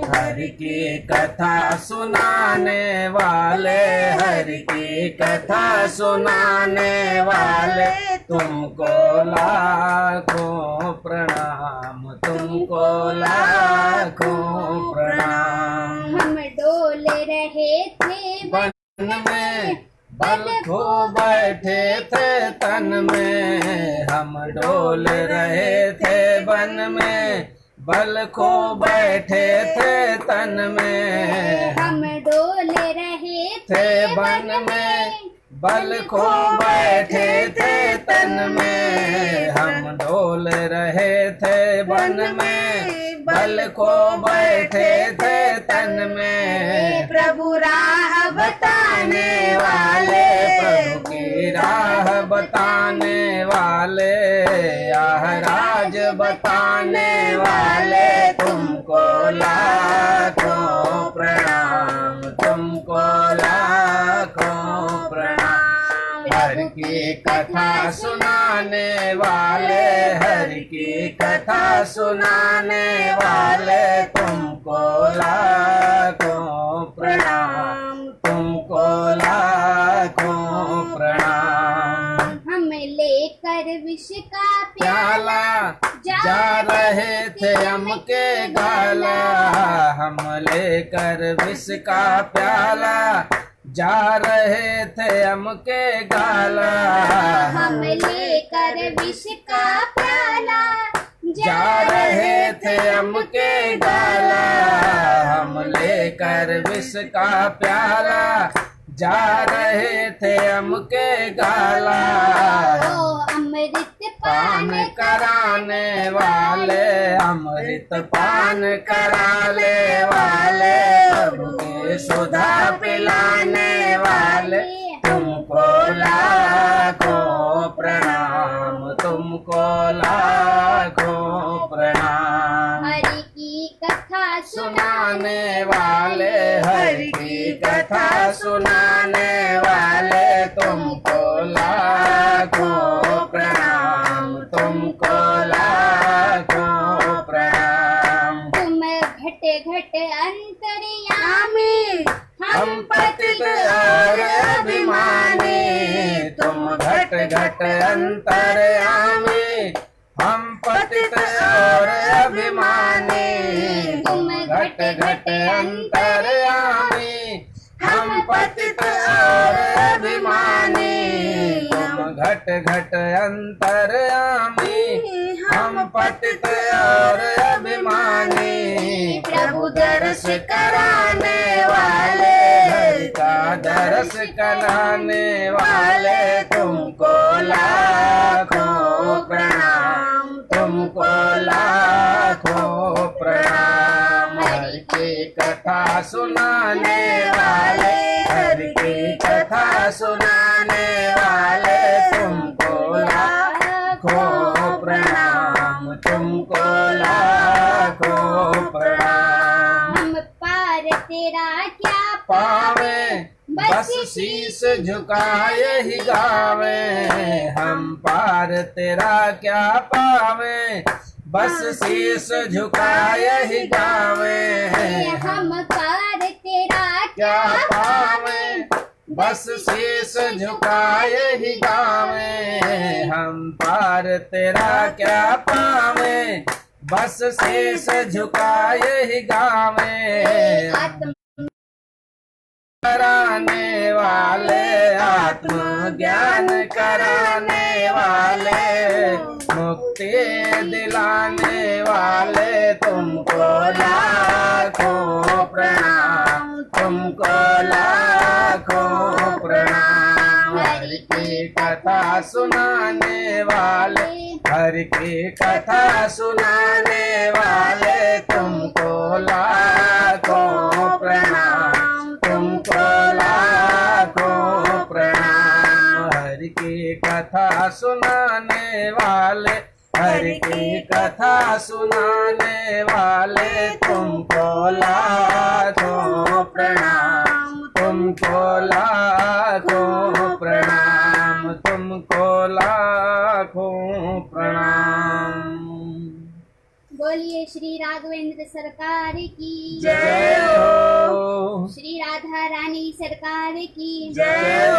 Speaker 2: हरि की कथा सुनाने वाले, हरि की कथा सुनाने वाले, तुमको लाखों प्रणाम, तुमको लाखों प्रणाम।
Speaker 1: हम डोल रहे थे
Speaker 2: वन में, बल खो बैठे थे तन में, हम डोल रहे थे वन में, बल खो बैठे थे तन में,
Speaker 1: हम डोल रहे
Speaker 2: थे वन में, बल खो बैठे थे तन में, हम डोल रहे थे वन में, बल खो बैठे थे तन में।
Speaker 3: प्रभु राह बताने
Speaker 2: वाले, प्रभु की राह बताने वाले, आह राज बताने वाले, तुमको लाखों प्रणाम, तुमको लाखों प्रणाम। हरि की कथा सुनाने वाले, हरि की कथा सुनाने वाले, तुमको लाखों प्रणाम, तुमको लाखों प्रणाम।
Speaker 1: हम लेकर विष का
Speaker 2: प्याला जा रहे थे हम के गाला, हम लेकर विष का प्याला जा रहे थे हम के गाला,
Speaker 1: हम लेकर विष का प्याला
Speaker 2: जा रहे थे हम के गाला, हम लेकर विष का प्याला जा रहे थे हम के गाला।
Speaker 1: ओ अमृत
Speaker 2: पान कराने वाले, अमृत पान कराने वाले, प्रभु के सुधा पिलाने वाले, तुमको लाखों प्रणाम, तुमको लाखों प्रणाम।
Speaker 1: हरि की कथा
Speaker 2: सुनाने वाले, हरि की कथा सुनाने वाले, तुमको लाखों प्रणाम, तुमको लाखों प्रणाम।
Speaker 1: तुम घट घट अंतर्यामी,
Speaker 2: हम पतित और अभिमानी, तुम घट घट अंतर्यामी, हम पतित और अभिमानी, तुम घट घट अंतर्यामी, हम पतित और अभिमानी, तुम घट घट अंतर्यामी, हम पतित और अभिमानी। प्रभु दर्श कराने वाले, हरि का दर्श कराने वाले, तुमको लाखों प्रणाम, तुमको लाखों प्रणाम। हरि की कथा सुनाने वाले, हरि की कथा सुनाने वाले, तुमको लाखों प्रणाम, तुमको लाखों प्रणाम।
Speaker 1: हम पार तेरा क्या
Speaker 2: पावे, बस शीश झुकाए ही गावे, हम पार तेरा क्या पावे, बस शीश झुकाए ही गावे,
Speaker 1: हम पार तेरा
Speaker 2: क्या पावे, बस शीश झुकाए ही गावे, हम पार तेरा क्या पावे, बस शीश झुकाए ही गावे।
Speaker 1: आत्म
Speaker 2: कराने वाले, आत्म ज्ञान कराने वाले, मुक्ति दिलाने वाले, तुमको लाखों प्रणाम, तुमको लाखों प्रणाम। हरि की कथा सुनाने वाले, हरि की कथा सुनाने वाले, तुमको लाखों प्रणाम, तुमको लाखों प्रणाम। हरि की कथा सुनाने वाले, हरि की कथा सुनाने वाले, तुमको लाखों प्रणाम, तुमको लाखों प्रणाम, तुमको लाखों प्रणाम।
Speaker 1: बोलिए श्री राघवेंद्र सरकार की
Speaker 2: जय हो,
Speaker 1: श्री राधा रानी सरकार की
Speaker 2: जय हो,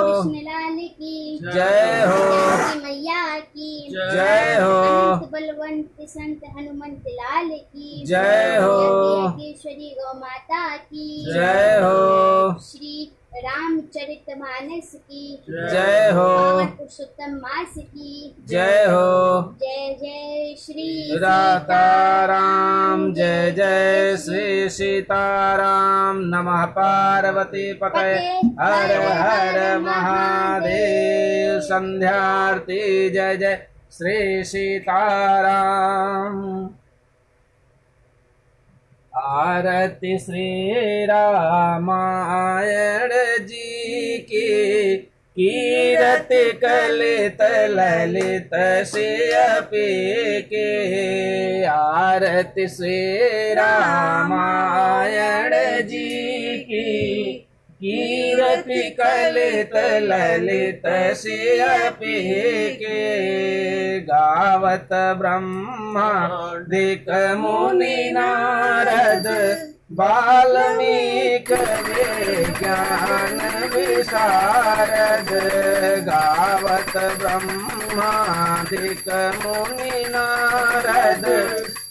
Speaker 1: कृष्ण लाल की
Speaker 2: जय हो,
Speaker 1: जानकी मैया की
Speaker 2: जय हो,
Speaker 1: अनंत बलवंत संत हनुमंत लाल की
Speaker 2: जय हो,
Speaker 1: योगेश्वरी गौ माता की
Speaker 2: जय हो,
Speaker 1: श्री रामचरितमानस की
Speaker 2: जय हो,
Speaker 1: पावन पुरुषोत्तम मास की
Speaker 2: जय हो।
Speaker 1: जय जय श्री
Speaker 2: राम जय जय श्री सीताराम। नमः पार्वती पते, हर हर महादेव। संध्या आरती जय जय श्री सीताराम। आरती श्री रामायण जी की, कीरति कलित ललित श्री के। आरती श्री रामायण जी की, कीरति कलित ललित श्री के। गावत ब्रह्मादिक मुनि नारद, वाल्मीकि ज्ञान विशारद। गावत ब्रह्मादिक मुनि नारद,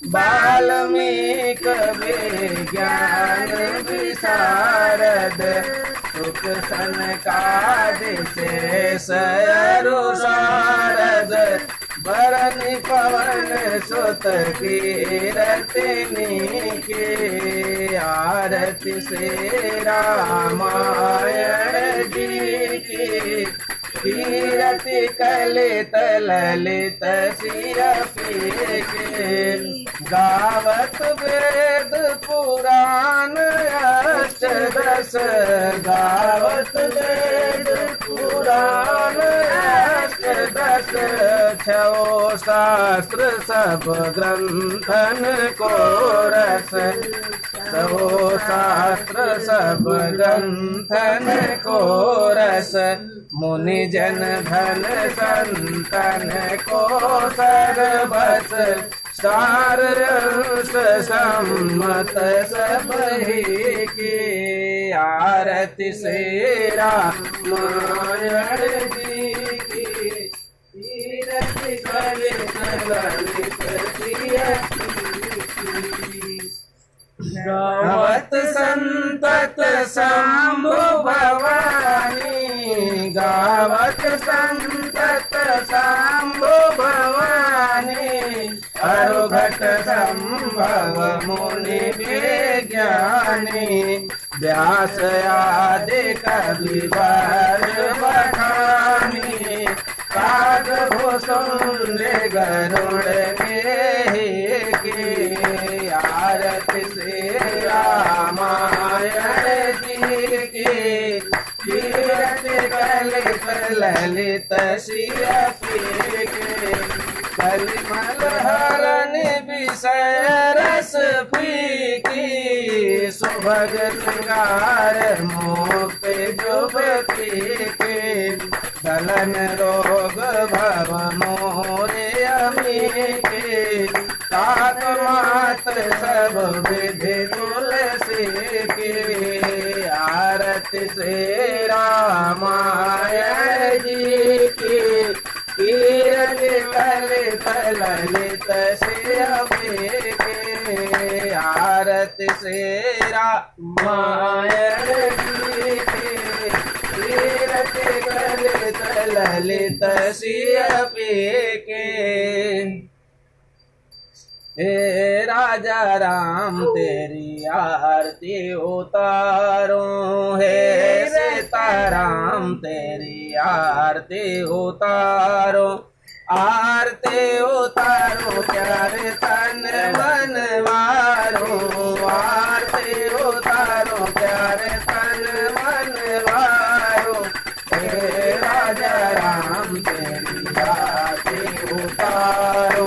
Speaker 2: वाल्मीकि ज्ञान विशारद। सुख सनकादि शेष अरु शारद, बरनि पवन सुत कीरतिनी के। आरती श्री रामायण जी की, कीरति कलित ललित सिर पीके गावत वेद पुराण अष्टदश गावत वेद पुराण अष्टदश छो शास्त्र सब ग्रंथन को रस छो शास्त्र सब ग्रंथन को रस मुनि जन धन संतन को सर्वस सार रस सम्मत सब ही की आरती से रामायण जी की तीरथ कलित ललित गावत संतत शंभु भवानी गावत संतत शंभु भवानी अरुघट संभव मुनि विज्ञानी व्यास आदि कवि वर बखानी काग भूषुंड गरुड़ के आरती से रामायण जी की तीरथ कलित ललित सिर पीके कलिमल हरण विषय रस फीकी सुभग श्रृंगार मुक्त जुबती के दलन रोग भव मोरे अमी के तात मात्र सब विधि तुलसी की आरती से रामायण जी की तीरथ कलित ललित सिर पीके आरती से रामायण जी की तीरथ कलित ललित सिर पीके हे राजा राम तेरी आरती उतारो हे सीताराम तेरी आरती उतारो आरती उतारो प्यारे तन मन वारो आरती उतारो प्यारे तन मन वारो हे राजा राम तेरी आरती उतारो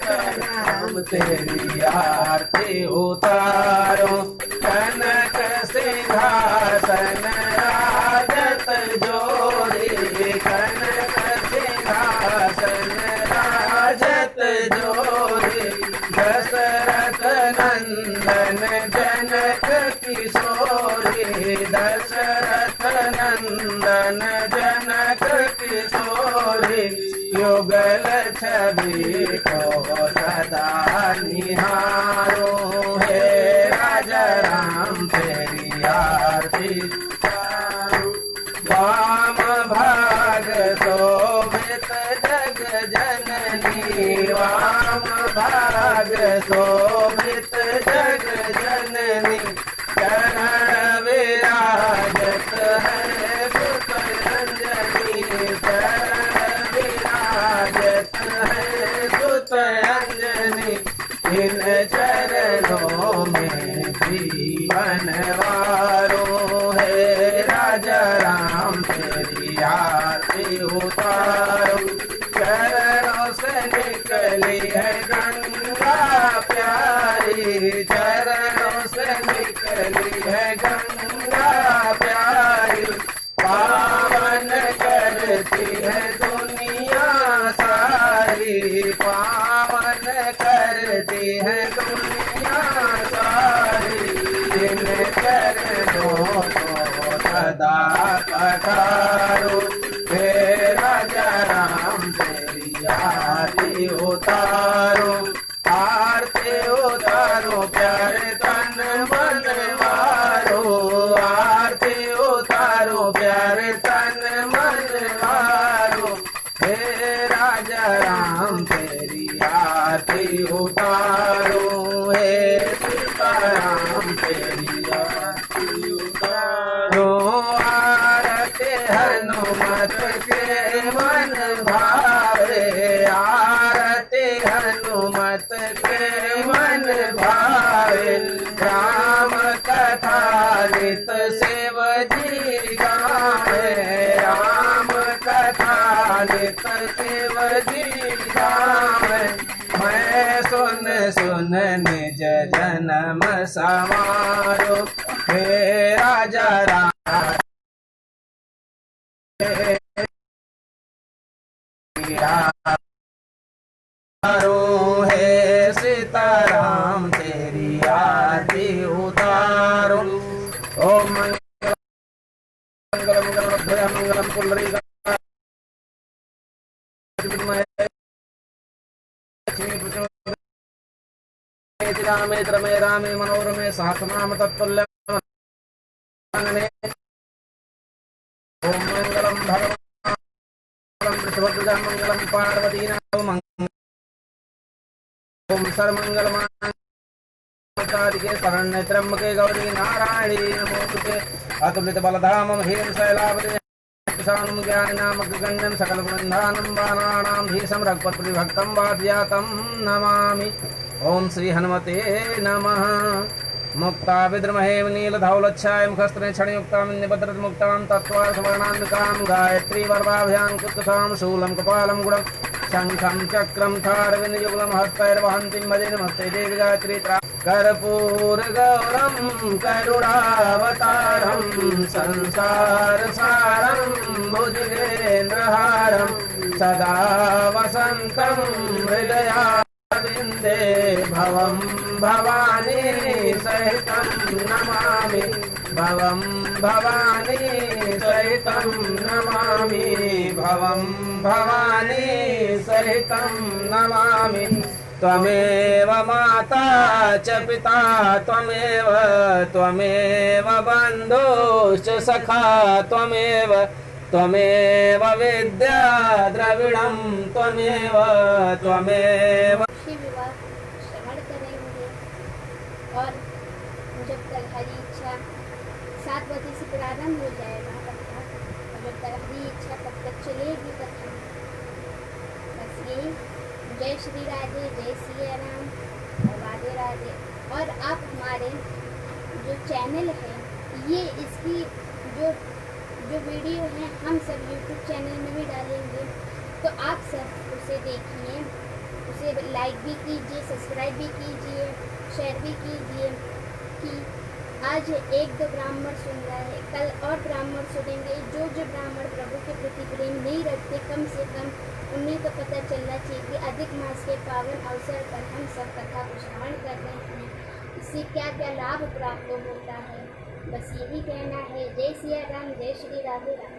Speaker 2: राम तेरी आरती उतारो कनक सिंहासन राजत जोरी कनक सिंहासन राजत जोरी दशरथ नंदन जनक किशोरी दशरथ नंदन जनक किशोरी युगल छवि को सदा निहारो हे राजा राम तेरी आरती वाम भाग शोभित जग जननी वाम भाग शोभित जग जननी चरण विराजत है सुत अंजनी चरण विराजत है सुत अंजनी इन चरणों में जीवन वारो है राजा राम तेरी आरती उतारो चरणों से निकली है गंगा प्यारी चरणों से निकली है गंगा प्यारी पावन करती है दुनिया सारी पावन करती है दुनिया सारी इन चरणों को सदा पधारो हे राजा राम तेरी आरती उतारो आरती उतारो प्यारे तन मन वारो आरती उतारो प्यारे तन मन वारो हे राजा राम तेरी आरती उतारो हे सीताराम तेरी आरती उतारो आरती हनु मत के मन भावे राम कथा नित सेव जी गावे राम कथा नित सेव जी गावे मैं सुन सुन निज जन्म समारो हे राजा राम हे सीताराम तेरी आरती उतारो ओम मंगलम मंगलम मंगलम पुंडरीक रामे रमे रामे मनोरमे सहस्रनाम तत्तुल्यं ओम मंगलम भगवान वृषभध्वजा मंगलम पार्वती नाम ओम सर्वमंगल मांगल्ये शरण्ये त्र्यंबके गौरी नारायणी नमोस्तुते अतुलित बलधाम महेम शैलावती शानं ज्ञानिनामग्रगण्यं सकलगुणधानं बाणानां धीशं रघुपतिभक्तं वाद्यातं नमामि ओम श्री हनुमते नमः मुक्ता विद्रमहे नीलधौलच्छाय मुखस्त्रे क्षणयुक्तां निबद्धमुक्तां तत्त्वार्थवर्णान्वितां गायत्री वर्वाभ्यां कुत्कुसां शूलं कपालं गुणं शंखं चक्रं थारविन्दयुगलं हस्तैर्वहन्तीं भजे नमस्ते देवी गायत्री कर्पूरगौरं करुणावतारं संसारसारं भुजगेन्द्रहारं सदा वसन्तं हृदयारविन्दे भवं भवानी सहितं नमामि भवं भवानी सहितं नमामि भवं भवानी सहितं नमामि त्वमेव माता च पिता त्वमेव बन्धुश्च सखा त्वमेव विद्या द्रविणं त्वमेव
Speaker 1: विवाह श्रवण करेंगे और जब तक हरी इच्छा 7 बजे से प्रारंभ हो जाएगा कथा और जब तक हरी इच्छा तब तक चलेगी कथा। बस यही जय श्री राधे जय सिया राम और राधे राधे। और आप हमारे जो चैनल है ये इसकी जो वीडियो है हम सब यूट्यूब चैनल में भी डालेंगे तो आप सब उसे देखिए उसे लाइक भी कीजिए सब्सक्राइब भी कीजिए शेयर भी कीजिए कि आज 1-2 ब्राह्मण सुन रहा है कल और ब्राह्मण सुनेंगे जो ब्राह्मण प्रभु के प्रति प्रेम नहीं रखते कम से कम उन्हें तो पता चलना चाहिए कि अधिक मास के पावन अवसर पर हम सब कथा को श्रवण कर रहे हैं इससे क्या क्या लाभ प्राप्त होता है। बस यही कहना है। जय सिया राम जय श्री राधे राम।